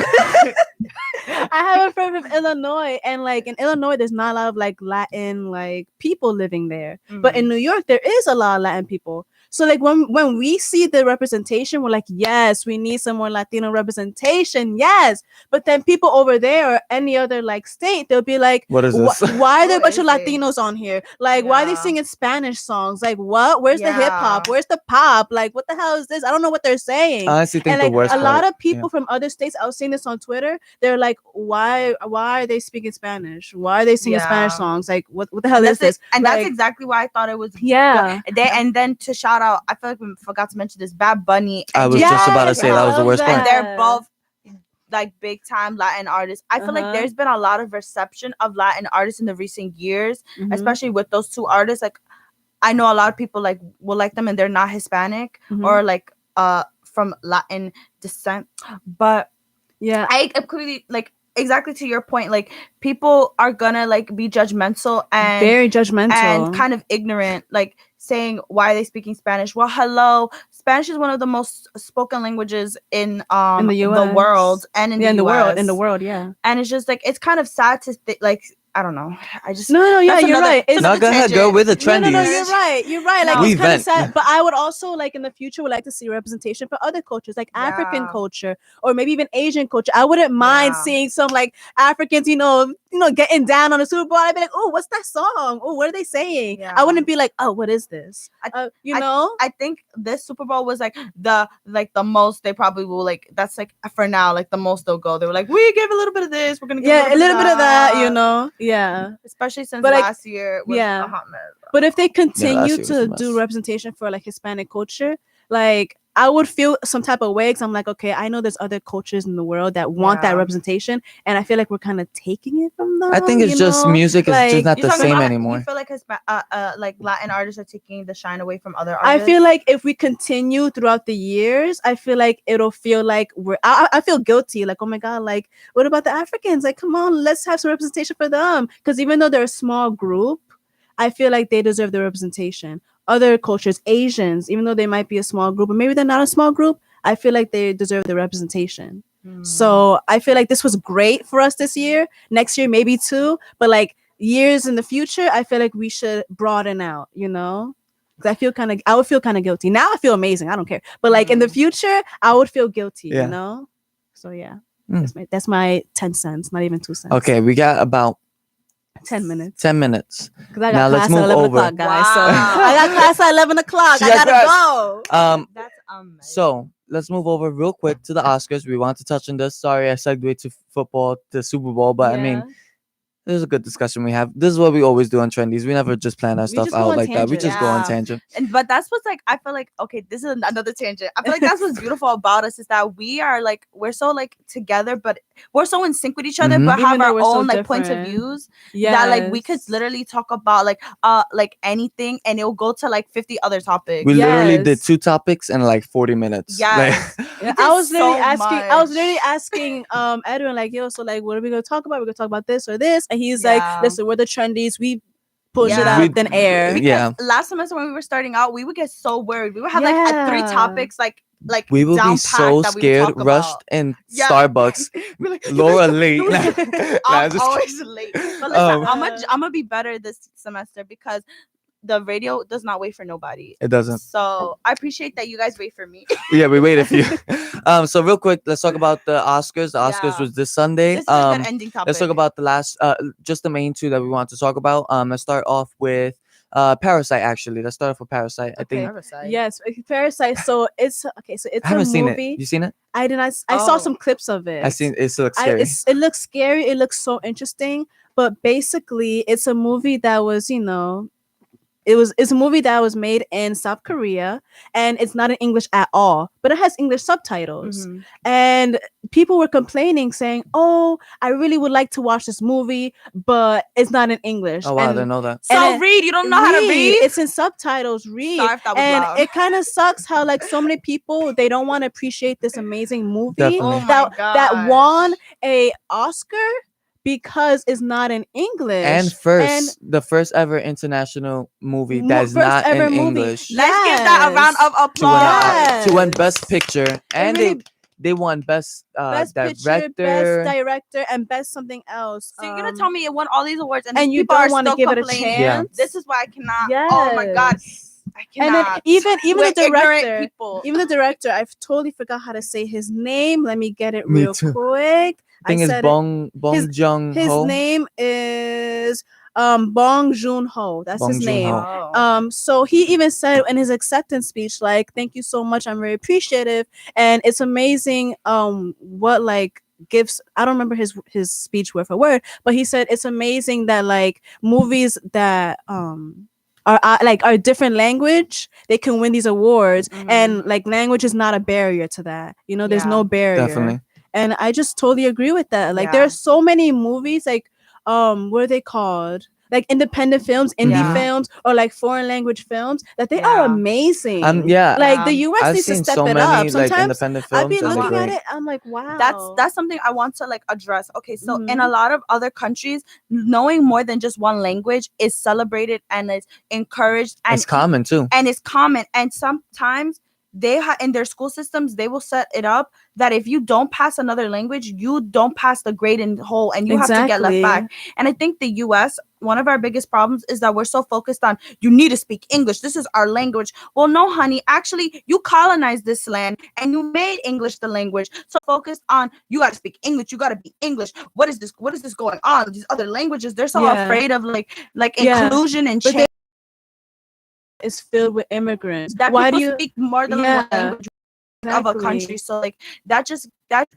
[SPEAKER 1] I have a friend from Illinois, and like in Illinois, there's not a lot of like Latin like people living there. But in New York, there is a lot of Latin people. So like when we see the representation, we're like, yes, we need some more Latino representation. Yes. But then people over there or any other like state, they'll be like,
[SPEAKER 3] what is this?
[SPEAKER 1] Why are there a bunch of Latinos on here? Like, why are they singing Spanish songs? Like, what? Where's the hip hop? Where's the pop? Like, what the hell is this? I don't know what they're saying.
[SPEAKER 3] I honestly think
[SPEAKER 1] and like
[SPEAKER 3] the worst
[SPEAKER 1] a lot
[SPEAKER 3] part,
[SPEAKER 1] of people from other states, I was seeing this on Twitter, they're like, why are they speaking Spanish? Why are they singing Spanish songs? Like, what the hell is this?
[SPEAKER 2] And
[SPEAKER 1] like,
[SPEAKER 2] that's exactly why I thought it was
[SPEAKER 1] and
[SPEAKER 2] then to shout out, I feel like we forgot to mention this, Bad Bunny.
[SPEAKER 3] I was just about to say that was the worst part.
[SPEAKER 2] And they're both like big time Latin artists. I feel like there's been a lot of reception of Latin artists in the recent years, especially with those two artists. Like I know a lot of people like will like them and they're not Hispanic or like from Latin descent. But
[SPEAKER 1] yeah,
[SPEAKER 2] I completely like exactly to your point, like people are gonna like be judgmental and
[SPEAKER 1] very judgmental
[SPEAKER 2] and kind of ignorant, like saying why are they speaking Spanish? Well, hello, Spanish is one of the most spoken languages in the world and in the
[SPEAKER 1] world, yeah.
[SPEAKER 2] And it's just like it's kind of sad to like I don't know. I just
[SPEAKER 1] no, yeah, you're right.
[SPEAKER 3] It's not gonna go with the trendies.
[SPEAKER 1] No, you're right. You're right. Like it's kind of sad, but I would also like in the future would like to see representation for other cultures, like African culture or maybe even Asian culture. I wouldn't mind seeing some like Africans, getting down on the Super Bowl. I'd be like, oh, what's that song? Oh, what are they saying?
[SPEAKER 2] Yeah.
[SPEAKER 1] I wouldn't be like, oh, what is this?
[SPEAKER 2] I think this Super Bowl was like the most they probably will like. That's like for now, like the most they'll go. They were like, we give a little bit of this. We're gonna give
[SPEAKER 1] a little bit of that, Yeah,
[SPEAKER 2] especially since
[SPEAKER 1] but
[SPEAKER 2] last year was a hot mess.
[SPEAKER 1] But if they continue to do representation for like Hispanic culture, like I would feel some type of way because I'm like, okay, I know there's other cultures in the world that want that representation, and I feel like we're kind of taking it from them.
[SPEAKER 3] I think it's just music is just not the same anymore.
[SPEAKER 2] You feel like like Latin artists are taking the shine away from other artists?
[SPEAKER 1] I feel like if we continue throughout the years, I feel like it'll feel like I feel guilty. Like, oh my god, like what about the Africans? Like, come on, let's have some representation for them. Because even though they're a small group, I feel like they deserve the representation. Other cultures, Asians, even though they might be a small group, or maybe they're not a small group, I feel like they deserve the representation. So I feel like this was great for us this year. Next year, maybe too. But like years in the future, I feel like we should broaden out, because I would feel kind of guilty. Now I feel amazing. I don't care. But like in the future, I would feel guilty.
[SPEAKER 3] Yeah.
[SPEAKER 1] You know. So yeah,
[SPEAKER 3] Mm.
[SPEAKER 1] that's my 10 cents. Not even 2 cents.
[SPEAKER 3] Okay, we got about
[SPEAKER 1] 10 minutes.
[SPEAKER 3] 10 minutes.
[SPEAKER 1] Because I got
[SPEAKER 3] Now let's
[SPEAKER 1] class at
[SPEAKER 3] move
[SPEAKER 1] 11
[SPEAKER 3] over.
[SPEAKER 1] o'clock, guys. So
[SPEAKER 2] Wow.
[SPEAKER 1] I got class at 11 o'clock.
[SPEAKER 3] She
[SPEAKER 1] I
[SPEAKER 3] got
[SPEAKER 1] gotta
[SPEAKER 3] class.
[SPEAKER 1] go.
[SPEAKER 2] That's amazing.
[SPEAKER 3] So let's move over real quick to the Oscars. We want to touch on this. Sorry, I segued to football, the Super Bowl, but I mean,
[SPEAKER 1] Yeah.
[SPEAKER 3] this is a good discussion we have. This is what we always do on Trendies. We never just plan our
[SPEAKER 1] We
[SPEAKER 3] stuff
[SPEAKER 1] just go
[SPEAKER 3] out
[SPEAKER 1] on
[SPEAKER 3] like that. We
[SPEAKER 1] tangent.
[SPEAKER 3] just go on
[SPEAKER 2] Yeah.
[SPEAKER 3] tangent.
[SPEAKER 2] But that's what's like, I feel like, okay, this is another tangent. I feel like that's what's beautiful about us is that we are like, we're so like together, but we're so in sync with each other,
[SPEAKER 3] Mhm.
[SPEAKER 2] but
[SPEAKER 1] Even
[SPEAKER 2] have
[SPEAKER 1] though
[SPEAKER 2] our
[SPEAKER 1] we're so
[SPEAKER 2] own like points of
[SPEAKER 1] different.
[SPEAKER 2] views
[SPEAKER 1] Yeah.
[SPEAKER 2] that like we could literally talk about like anything and it'll go to like 50 other topics.
[SPEAKER 3] We literally did
[SPEAKER 1] Yes.
[SPEAKER 3] 2 topics in like 40 minutes.
[SPEAKER 2] Yes.
[SPEAKER 3] Like,
[SPEAKER 1] Yeah,
[SPEAKER 2] We
[SPEAKER 1] I
[SPEAKER 2] did
[SPEAKER 1] was literally
[SPEAKER 2] so
[SPEAKER 1] asking. I was literally
[SPEAKER 2] much.
[SPEAKER 1] asking Edwin like, yo, so like, what are we gonna talk about? We're gonna talk about this or this, and he's
[SPEAKER 2] Yeah.
[SPEAKER 1] like, listen, we're the Trendies. We push it
[SPEAKER 2] Yeah.
[SPEAKER 1] out
[SPEAKER 3] We-
[SPEAKER 1] thin air.
[SPEAKER 2] Because
[SPEAKER 3] yeah.
[SPEAKER 2] last semester when we were starting out, we would get so worried. We would have like 3
[SPEAKER 1] Yeah.
[SPEAKER 2] topics like
[SPEAKER 3] we will
[SPEAKER 2] down
[SPEAKER 3] be so
[SPEAKER 2] packed that we would
[SPEAKER 3] scared,
[SPEAKER 2] talk
[SPEAKER 3] rushed
[SPEAKER 2] about.
[SPEAKER 3] in
[SPEAKER 2] Yeah.
[SPEAKER 3] Starbucks.
[SPEAKER 2] We're like,
[SPEAKER 3] Laura late.
[SPEAKER 2] Laura-
[SPEAKER 3] Nah,
[SPEAKER 2] I'm
[SPEAKER 3] just
[SPEAKER 2] always late. But listen,
[SPEAKER 3] Um,
[SPEAKER 2] I'm gonna be better this semester because the radio does not wait for nobody.
[SPEAKER 3] It doesn't.
[SPEAKER 2] So I appreciate that you guys wait for me.
[SPEAKER 3] Yeah, we waited for you. So real quick, let's talk about the Oscars. The Oscars
[SPEAKER 2] Yeah.
[SPEAKER 3] was this Sunday.
[SPEAKER 2] This is a good ending topic.
[SPEAKER 3] Let's talk about the last, just the main 2 that we want to talk about. Let's start off with Parasite. Actually, let's start off with Parasite. I think
[SPEAKER 2] Parasite.
[SPEAKER 1] Yes, Parasite. So it's okay. So it's
[SPEAKER 3] I haven't
[SPEAKER 1] a
[SPEAKER 3] seen
[SPEAKER 1] movie.
[SPEAKER 3] it. You seen it?
[SPEAKER 1] I did not. I saw
[SPEAKER 2] Oh.
[SPEAKER 1] some clips of it.
[SPEAKER 3] I seen it. Looks scary.
[SPEAKER 1] It looks scary. It looks so interesting. But basically, it's a movie that was, it's a movie that was made in South Korea, and it's not in English at all, but it has English subtitles.
[SPEAKER 2] Mhm.
[SPEAKER 1] And people were complaining, saying, "Oh, I really would like to watch this movie, but it's not in English."
[SPEAKER 3] Oh wow, I
[SPEAKER 1] And
[SPEAKER 3] didn't know that.
[SPEAKER 2] So
[SPEAKER 1] And
[SPEAKER 2] read. You don't know how to read.
[SPEAKER 1] It's in subtitles. Read.
[SPEAKER 2] Sorry if that was
[SPEAKER 1] And
[SPEAKER 2] loud.
[SPEAKER 1] it kind of sucks how like so many people they don't want to appreciate this amazing movie
[SPEAKER 3] Definitely.
[SPEAKER 2] Oh my
[SPEAKER 1] that
[SPEAKER 2] gosh.
[SPEAKER 1] won a Oscar because it's not in English.
[SPEAKER 3] And the first ever international movie
[SPEAKER 1] Mo-
[SPEAKER 3] that is
[SPEAKER 1] first
[SPEAKER 3] not
[SPEAKER 1] ever
[SPEAKER 3] in
[SPEAKER 1] movie.
[SPEAKER 3] English
[SPEAKER 2] Let's give that a round of
[SPEAKER 3] to
[SPEAKER 2] applause.
[SPEAKER 3] win
[SPEAKER 1] Yes.
[SPEAKER 3] Best Picture, and
[SPEAKER 1] really-
[SPEAKER 3] they won Best
[SPEAKER 1] best
[SPEAKER 3] Director.
[SPEAKER 1] picture, best director, and best something else.
[SPEAKER 2] So you're gonna tell me it won all these awards and,
[SPEAKER 1] and
[SPEAKER 2] these
[SPEAKER 1] you
[SPEAKER 2] people
[SPEAKER 1] don't
[SPEAKER 2] are
[SPEAKER 1] want to
[SPEAKER 2] still
[SPEAKER 1] give it a
[SPEAKER 2] complaining.
[SPEAKER 1] chance?
[SPEAKER 3] Yeah.
[SPEAKER 2] This is why I cannot.
[SPEAKER 1] Yes.
[SPEAKER 2] Oh my god, I
[SPEAKER 1] And then
[SPEAKER 2] cannot.
[SPEAKER 1] even
[SPEAKER 2] We're
[SPEAKER 1] the
[SPEAKER 2] ignorant
[SPEAKER 1] director,
[SPEAKER 2] people.
[SPEAKER 1] even the director, I've totally forgot how to say his name. Let me get it
[SPEAKER 3] Me
[SPEAKER 1] real
[SPEAKER 3] too.
[SPEAKER 1] quick.
[SPEAKER 3] Thing is
[SPEAKER 1] said it.
[SPEAKER 3] Bong Joon
[SPEAKER 1] His
[SPEAKER 3] Ho.
[SPEAKER 1] name is Bong Joon Ho. That's
[SPEAKER 3] Bong
[SPEAKER 1] his
[SPEAKER 3] Joon-ho.
[SPEAKER 1] name.
[SPEAKER 2] Oh.
[SPEAKER 1] So he even said in his acceptance speech, like, "Thank you so much. I'm very appreciative, and it's amazing. What like gives I don't remember his speech word for word, but he said it's amazing that like movies that are like our different language, they can win these awards,
[SPEAKER 2] Mhm.
[SPEAKER 1] and like language is not a barrier to that. There's
[SPEAKER 2] Yeah.
[SPEAKER 1] no barrier.
[SPEAKER 3] Definitely.
[SPEAKER 1] And I just totally agree with that. Like
[SPEAKER 2] Yeah.
[SPEAKER 1] there are so many movies like what are they called? Like independent films, indie
[SPEAKER 2] Yeah.
[SPEAKER 1] films, or like foreign language films that they
[SPEAKER 2] Yeah.
[SPEAKER 1] are amazing.
[SPEAKER 3] Yeah.
[SPEAKER 1] Like the
[SPEAKER 2] Yeah.
[SPEAKER 1] US
[SPEAKER 3] I've
[SPEAKER 1] needs to
[SPEAKER 3] seen
[SPEAKER 1] step
[SPEAKER 3] so
[SPEAKER 1] it
[SPEAKER 3] many
[SPEAKER 1] up.
[SPEAKER 3] like
[SPEAKER 1] Sometimes
[SPEAKER 3] independent
[SPEAKER 1] I'd
[SPEAKER 3] films,
[SPEAKER 1] be
[SPEAKER 3] and they're
[SPEAKER 1] looking at
[SPEAKER 3] great.
[SPEAKER 1] it, I'm like, wow.
[SPEAKER 2] That's something I want to like address. Okay, so in
[SPEAKER 1] Mhm.
[SPEAKER 2] a lot of other countries, knowing more than just one language is celebrated and is encouraged, and
[SPEAKER 3] It's common too.
[SPEAKER 2] and it's common. And sometimes they in their school systems they will set it up that if you don't pass another language, you don't pass the grade in whole, and you have to get left
[SPEAKER 1] Exactly.
[SPEAKER 2] back. And I think the US, one of our biggest problems is that we're so focused on you need to speak English. This is our language. Well, no, honey. Actually, you colonized this land and you made English the language. So focused on you got to speak English. You got to be English. What is this? What is this going on? These other languages, they're so
[SPEAKER 1] Yeah.
[SPEAKER 2] afraid of like
[SPEAKER 1] Yeah.
[SPEAKER 2] inclusion and
[SPEAKER 1] But
[SPEAKER 2] change.
[SPEAKER 1] Is filled with immigrants.
[SPEAKER 2] That
[SPEAKER 1] Why do
[SPEAKER 2] people
[SPEAKER 1] you
[SPEAKER 2] speak more than
[SPEAKER 1] Yeah.
[SPEAKER 2] one language of a country? So like that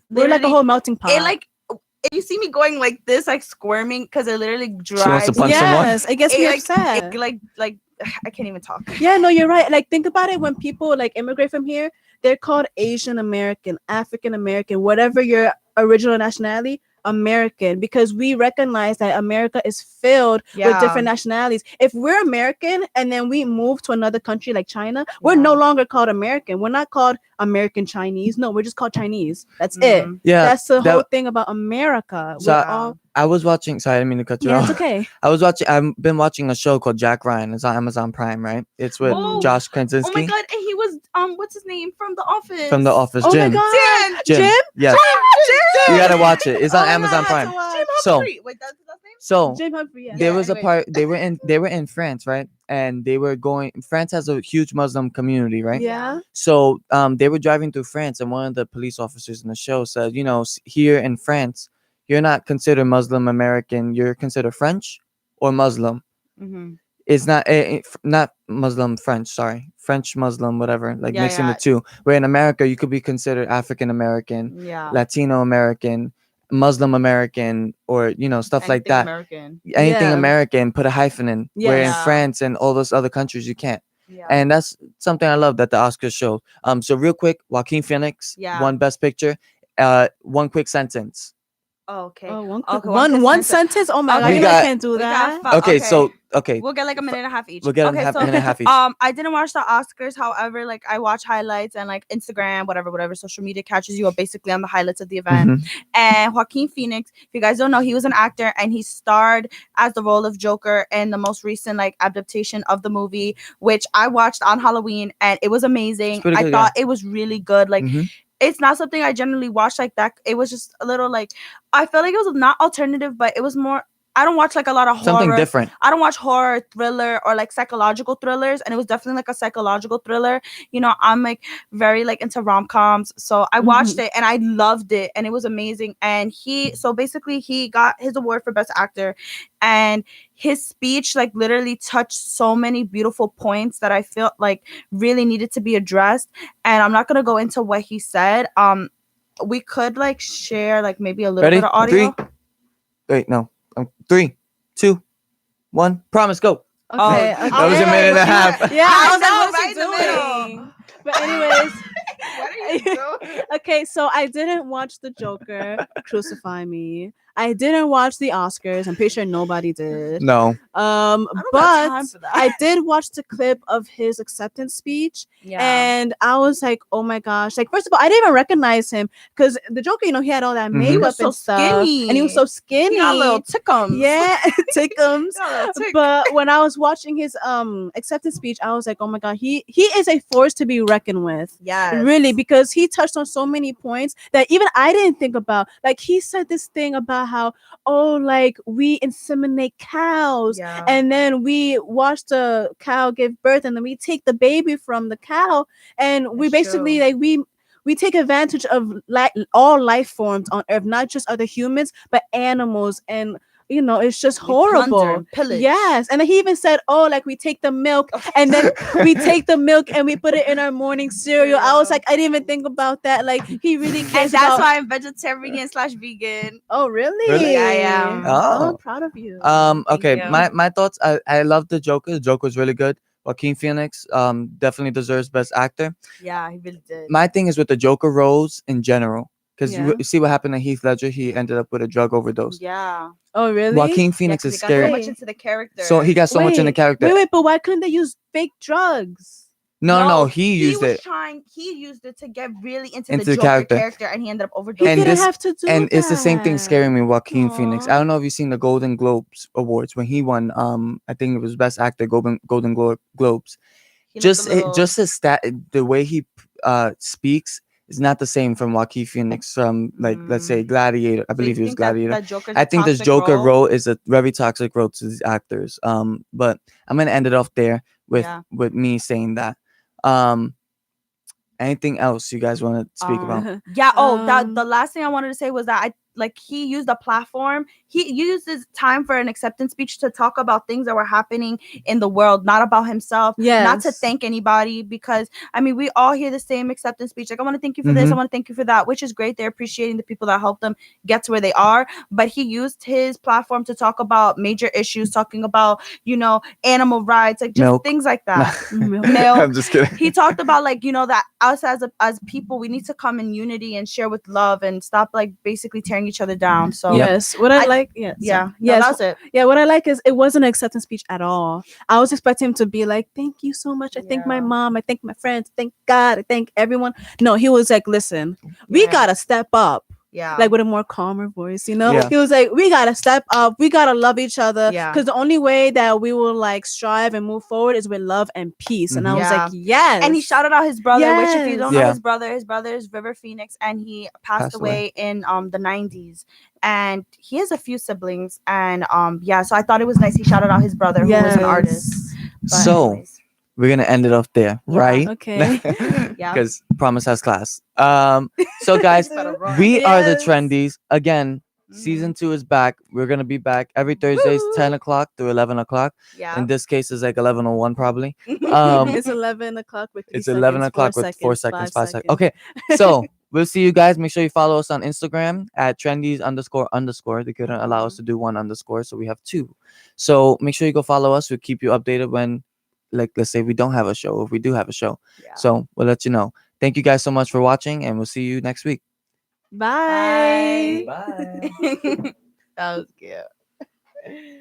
[SPEAKER 1] We're like a whole melting pot.
[SPEAKER 2] it like if you see me going like this, like squirming, because it literally drives.
[SPEAKER 3] wants to punch someone?
[SPEAKER 1] yes, it gets
[SPEAKER 2] it,
[SPEAKER 1] me
[SPEAKER 2] like,
[SPEAKER 1] upset.
[SPEAKER 2] it, like I can't even talk.
[SPEAKER 1] Yeah, no, you're right. Like, think about it. When people like immigrate from here, they're called Asian American, African American, whatever your original nationality, American, because we recognize that America is filled with
[SPEAKER 2] Yeah.
[SPEAKER 1] different nationalities. If we're American and then we move to another country like China, we're
[SPEAKER 2] Yeah.
[SPEAKER 1] no longer called American. We're not called American Chinese. No, we're just called Chinese. That's it.
[SPEAKER 2] Mhm.
[SPEAKER 3] Yeah.
[SPEAKER 1] That's the
[SPEAKER 3] that-
[SPEAKER 1] whole thing about America.
[SPEAKER 3] So
[SPEAKER 1] We're
[SPEAKER 2] I-
[SPEAKER 1] all
[SPEAKER 3] I was watching. Sorry, I didn't mean to cut you
[SPEAKER 1] Yeah,
[SPEAKER 3] off.
[SPEAKER 1] it's okay.
[SPEAKER 3] I was watching. I've been watching a show called Jack Ryan. It's on Amazon Prime, right? It's with
[SPEAKER 2] Oh,
[SPEAKER 3] Josh
[SPEAKER 2] oh my
[SPEAKER 3] Krasinski
[SPEAKER 2] god, and he was what's his name from The Office?
[SPEAKER 3] from The Office.
[SPEAKER 1] Oh my
[SPEAKER 3] Jim.
[SPEAKER 1] god,
[SPEAKER 3] Jim.
[SPEAKER 1] Jim?
[SPEAKER 3] Yes.
[SPEAKER 2] Jim.
[SPEAKER 3] You gotta watch it. It's on
[SPEAKER 1] Oh my
[SPEAKER 3] Amazon
[SPEAKER 1] God, I
[SPEAKER 3] Prime.
[SPEAKER 1] have to watch.
[SPEAKER 2] Jim
[SPEAKER 3] So-
[SPEAKER 2] Humphrey. Wait, that's his last name?
[SPEAKER 3] So
[SPEAKER 1] Jim Humphrey. Yeah.
[SPEAKER 3] there was a
[SPEAKER 2] anyway.
[SPEAKER 3] part. They were in France, right? And they were going. France has a huge Muslim community, right?
[SPEAKER 1] Yeah.
[SPEAKER 3] So they were driving through France, and one of the police officers in the show said, you know, here in France, you're not considered Muslim American. You're considered French or Muslim.
[SPEAKER 2] Mm-hmm.
[SPEAKER 3] It's not Muslim French. Sorry, French Muslim, whatever. Like
[SPEAKER 2] Yeah,
[SPEAKER 3] mixing
[SPEAKER 2] yeah.
[SPEAKER 3] the two. Where in America, you could be considered African American,
[SPEAKER 2] Yeah.
[SPEAKER 3] Latino American, Muslim American, or you know stuff like
[SPEAKER 2] Anything
[SPEAKER 3] that.
[SPEAKER 2] American.
[SPEAKER 3] Anything
[SPEAKER 1] Yeah.
[SPEAKER 3] American, put a hyphen in. Where in
[SPEAKER 2] Yeah.
[SPEAKER 3] France and all those other countries, you can't.
[SPEAKER 2] Yeah.
[SPEAKER 3] And that's something I love that the Oscars show. So real quick, Joaquin Phoenix
[SPEAKER 2] Yeah.
[SPEAKER 3] won Best Picture. One quick sentence.
[SPEAKER 2] Okay.
[SPEAKER 1] Oh, one,
[SPEAKER 2] Okay,
[SPEAKER 1] one sentence. Oh my
[SPEAKER 2] Okay.
[SPEAKER 1] god,
[SPEAKER 3] We
[SPEAKER 1] you
[SPEAKER 3] got-
[SPEAKER 1] can't do
[SPEAKER 2] We
[SPEAKER 1] that.
[SPEAKER 2] got
[SPEAKER 3] Okay, so okay,
[SPEAKER 2] we'll get like a minute and a half each.
[SPEAKER 3] we'll get
[SPEAKER 2] okay,
[SPEAKER 3] a
[SPEAKER 2] so
[SPEAKER 3] minute and a half each.
[SPEAKER 2] I didn't watch the Oscars. However, like I watch highlights and like Instagram, whatever social media catches you up basically on the highlights of the event.
[SPEAKER 3] Mhm.
[SPEAKER 2] And Joaquin Phoenix, if you guys don't know, he was an actor and he starred as the role of Joker in the most recent like adaptation of the movie, which I watched on Halloween and it was amazing.
[SPEAKER 3] pretty
[SPEAKER 2] I
[SPEAKER 3] good,
[SPEAKER 2] thought it was really good. Like
[SPEAKER 3] Mhm.
[SPEAKER 2] it's not something I generally watch like that. It was just a little like I felt like it was not alternative, but it was more. I don't watch like a lot of horror.
[SPEAKER 3] Something different.
[SPEAKER 2] I don't watch horror, thriller, or like psychological thrillers, and it was definitely like a psychological thriller. You know, I'm like very like into rom-coms, so I watched it and I loved it, and it was amazing. And so basically he got his award for best actor, and his speech like literally touched so many beautiful points that I felt like really needed to be addressed. And I'm not gonna go into what he said. We could like share like maybe a little
[SPEAKER 3] Ready?
[SPEAKER 2] bit of audio.
[SPEAKER 3] 3. Wait, no. 3, 2, 1. Promise. Go.
[SPEAKER 1] Okay,
[SPEAKER 2] Oh,
[SPEAKER 1] okay.
[SPEAKER 3] That was a minute and a half.
[SPEAKER 1] Yeah,
[SPEAKER 2] I
[SPEAKER 1] I was
[SPEAKER 2] know,
[SPEAKER 1] like, what's
[SPEAKER 2] right
[SPEAKER 1] he
[SPEAKER 2] in the
[SPEAKER 1] doing? But anyways,
[SPEAKER 2] What are you doing?
[SPEAKER 1] okay, so I didn't watch the Joker. Crucify me. I didn't watch the Oscars. I'm pretty sure nobody did.
[SPEAKER 3] No.
[SPEAKER 2] got
[SPEAKER 1] But
[SPEAKER 2] time for that.
[SPEAKER 1] I did watch the clip of his acceptance speech, and I was like, oh my gosh! Like, first of all, I didn't even recognize him because the Joker, you know, he had all that
[SPEAKER 3] Mhm.
[SPEAKER 1] makeup
[SPEAKER 2] He was so
[SPEAKER 1] and stuff,
[SPEAKER 2] skinny.
[SPEAKER 1] and he was so skinny.
[SPEAKER 2] He got a little tickums.
[SPEAKER 1] Yeah, tickums.
[SPEAKER 2] He got a little tick.
[SPEAKER 1] But when I was watching his acceptance speech, I was like, oh my god, he is a force to be reckoned with.
[SPEAKER 2] Yes.
[SPEAKER 1] Really, because he touched on so many points that even I didn't think about. Like he said this thing about how, oh, like we inseminate cows
[SPEAKER 2] Yeah.
[SPEAKER 1] and then we watch the cow give birth and then we take the baby from the cow and we
[SPEAKER 2] That's
[SPEAKER 1] basically
[SPEAKER 2] true.
[SPEAKER 1] like we take advantage of like all life forms on earth, not just other humans but animals, and you know it's just
[SPEAKER 2] We plunder
[SPEAKER 1] horrible.
[SPEAKER 2] and pillage.
[SPEAKER 1] Yes, and then he even said, oh, like we take the milk and then we take the milk and we put it in our morning cereal. I was
[SPEAKER 2] Yeah.
[SPEAKER 1] like, I didn't even think about that. Like he really
[SPEAKER 2] And
[SPEAKER 1] cares
[SPEAKER 2] that's
[SPEAKER 1] about.
[SPEAKER 2] why I'm vegetarian/vegan.
[SPEAKER 1] Oh really?
[SPEAKER 3] Really?
[SPEAKER 2] Yeah, I am.
[SPEAKER 1] Oh, I'm
[SPEAKER 3] Oh.
[SPEAKER 1] proud of you.
[SPEAKER 2] Thank
[SPEAKER 3] Okay.
[SPEAKER 2] you.
[SPEAKER 3] My thoughts. I love the Joker. The Joker was really good. Joaquin Phoenix definitely deserves Best Actor.
[SPEAKER 2] Yeah, he really did.
[SPEAKER 3] My thing is with the Joker roles in general, because
[SPEAKER 1] Yeah.
[SPEAKER 3] you see what happened to Heath Ledger. He ended up with a drug overdose.
[SPEAKER 2] Yeah.
[SPEAKER 1] Oh really?
[SPEAKER 3] Joaquin
[SPEAKER 2] Yeah,
[SPEAKER 3] Phoenix
[SPEAKER 2] 'cause
[SPEAKER 3] is
[SPEAKER 2] he got so
[SPEAKER 3] scary.
[SPEAKER 2] much into the character.
[SPEAKER 3] So he got so much in the character.
[SPEAKER 1] Wait, but why couldn't they use fake drugs?
[SPEAKER 3] No, he used
[SPEAKER 2] was
[SPEAKER 3] it.
[SPEAKER 2] He used it to get really into
[SPEAKER 3] Into
[SPEAKER 2] the
[SPEAKER 3] the
[SPEAKER 2] Joker
[SPEAKER 3] character.
[SPEAKER 2] character, and he ended up
[SPEAKER 1] He
[SPEAKER 2] overdosing.
[SPEAKER 3] And
[SPEAKER 1] didn't
[SPEAKER 3] this-
[SPEAKER 1] have to do
[SPEAKER 3] And it's the same thing
[SPEAKER 1] that.
[SPEAKER 3] scaring me, Joaquin Phoenix.
[SPEAKER 1] Aw.
[SPEAKER 3] I don't know if you've seen the Golden Globes awards when he won. I think it was Best Actor, Golden Globes.
[SPEAKER 2] He looked
[SPEAKER 3] Just
[SPEAKER 2] a little-
[SPEAKER 3] just his the way he speaks is not the same from Joaquin Phoenix from like let's say Gladiator. I
[SPEAKER 2] So
[SPEAKER 3] believe
[SPEAKER 2] you
[SPEAKER 3] he was
[SPEAKER 2] think that-
[SPEAKER 3] Gladiator.
[SPEAKER 2] that Joker's
[SPEAKER 3] I
[SPEAKER 2] a
[SPEAKER 3] think this
[SPEAKER 2] toxic
[SPEAKER 3] Joker role is a very toxic role to these actors. But I'm gonna end it off there with
[SPEAKER 2] Yeah.
[SPEAKER 3] me saying that. Anything else you guys want to speak about?
[SPEAKER 2] Yeah. Oh, that the
[SPEAKER 1] Um,
[SPEAKER 2] last thing I wanted to say was that he used a platform. He used his time for an acceptance speech to talk about things that were happening in the world, not about himself. Not to
[SPEAKER 1] Yes.
[SPEAKER 2] thank anybody, because I mean we all hear the same acceptance speech. Like I want to thank you for this. I
[SPEAKER 3] Mhm.
[SPEAKER 2] want to thank you for that, which is great. They're appreciating the people that helped them get to where they are. But he used his platform to talk about major issues, talking about animal rights, like just
[SPEAKER 3] Milk.
[SPEAKER 2] things like that.
[SPEAKER 1] Milk.
[SPEAKER 3] I'm just kidding.
[SPEAKER 2] He talked about like that us as people, we need to come in unity and share with love and stop like basically tearing each other down. So
[SPEAKER 1] Yes. What I
[SPEAKER 2] I-
[SPEAKER 1] like. Yeah.
[SPEAKER 2] yeah,
[SPEAKER 1] so-
[SPEAKER 2] no,
[SPEAKER 1] yes.
[SPEAKER 2] that's it.
[SPEAKER 1] Yeah, what I like is it wasn't an acceptance speech at all. I was expecting him to be like, thank you so much. I thank my
[SPEAKER 2] Yeah.
[SPEAKER 1] mom. I thank my friends. Thank God. I thank everyone. No, he was like, listen, we
[SPEAKER 2] Yeah.
[SPEAKER 1] got to step up.
[SPEAKER 2] Yeah.
[SPEAKER 1] like with a more calmer voice, you know.
[SPEAKER 3] Yeah.
[SPEAKER 1] He was like, we gotta step up, we gotta love each other,
[SPEAKER 2] Yeah.
[SPEAKER 1] because the only way that we will like strive and move forward is with love and peace. And I was
[SPEAKER 2] Yeah.
[SPEAKER 1] like, yes.
[SPEAKER 2] And he shouted out his brother, which if you don't know
[SPEAKER 3] Yeah.
[SPEAKER 2] his brother is River Phoenix, and he passed
[SPEAKER 3] Passed away.
[SPEAKER 2] away in the 90s. And he has a few siblings, and yeah, so I thought it was nice he shouted out his brother who was an artist. But
[SPEAKER 3] So
[SPEAKER 2] anyways.
[SPEAKER 3] we're gonna end it off there,
[SPEAKER 2] Yeah.
[SPEAKER 3] right?
[SPEAKER 1] Okay.
[SPEAKER 2] Yeah.
[SPEAKER 3] Because Promise has class. So guys, we are the
[SPEAKER 1] Yes.
[SPEAKER 3] Trendies again.
[SPEAKER 2] Mhm.
[SPEAKER 3] Season 2 is back. We're gonna be back every Thursdays,
[SPEAKER 1] Woo.
[SPEAKER 3] 10 o'clock to 11 o'clock.
[SPEAKER 2] Yeah.
[SPEAKER 3] In this case, it's like 11:01 probably.
[SPEAKER 1] It's 11 o'clock with 3
[SPEAKER 3] It's
[SPEAKER 1] seconds,
[SPEAKER 3] 11
[SPEAKER 1] 4
[SPEAKER 3] o'clock with 4
[SPEAKER 1] seconds,
[SPEAKER 3] seconds,
[SPEAKER 1] 5
[SPEAKER 3] 5 seconds.
[SPEAKER 1] seconds.
[SPEAKER 3] Okay, so we'll see you guys. Make sure you follow us on Instagram at trendies__. They couldn't allow us to do one underscore, so we have 2. So make sure you go follow us. We'll keep you updated when, like, let's say we don't have a show, or if we do have a show.
[SPEAKER 2] Yeah.
[SPEAKER 3] So we'll let you know. Thank you guys so much for watching, and we'll see you next week.
[SPEAKER 1] Bye.
[SPEAKER 2] Bye. That was cute.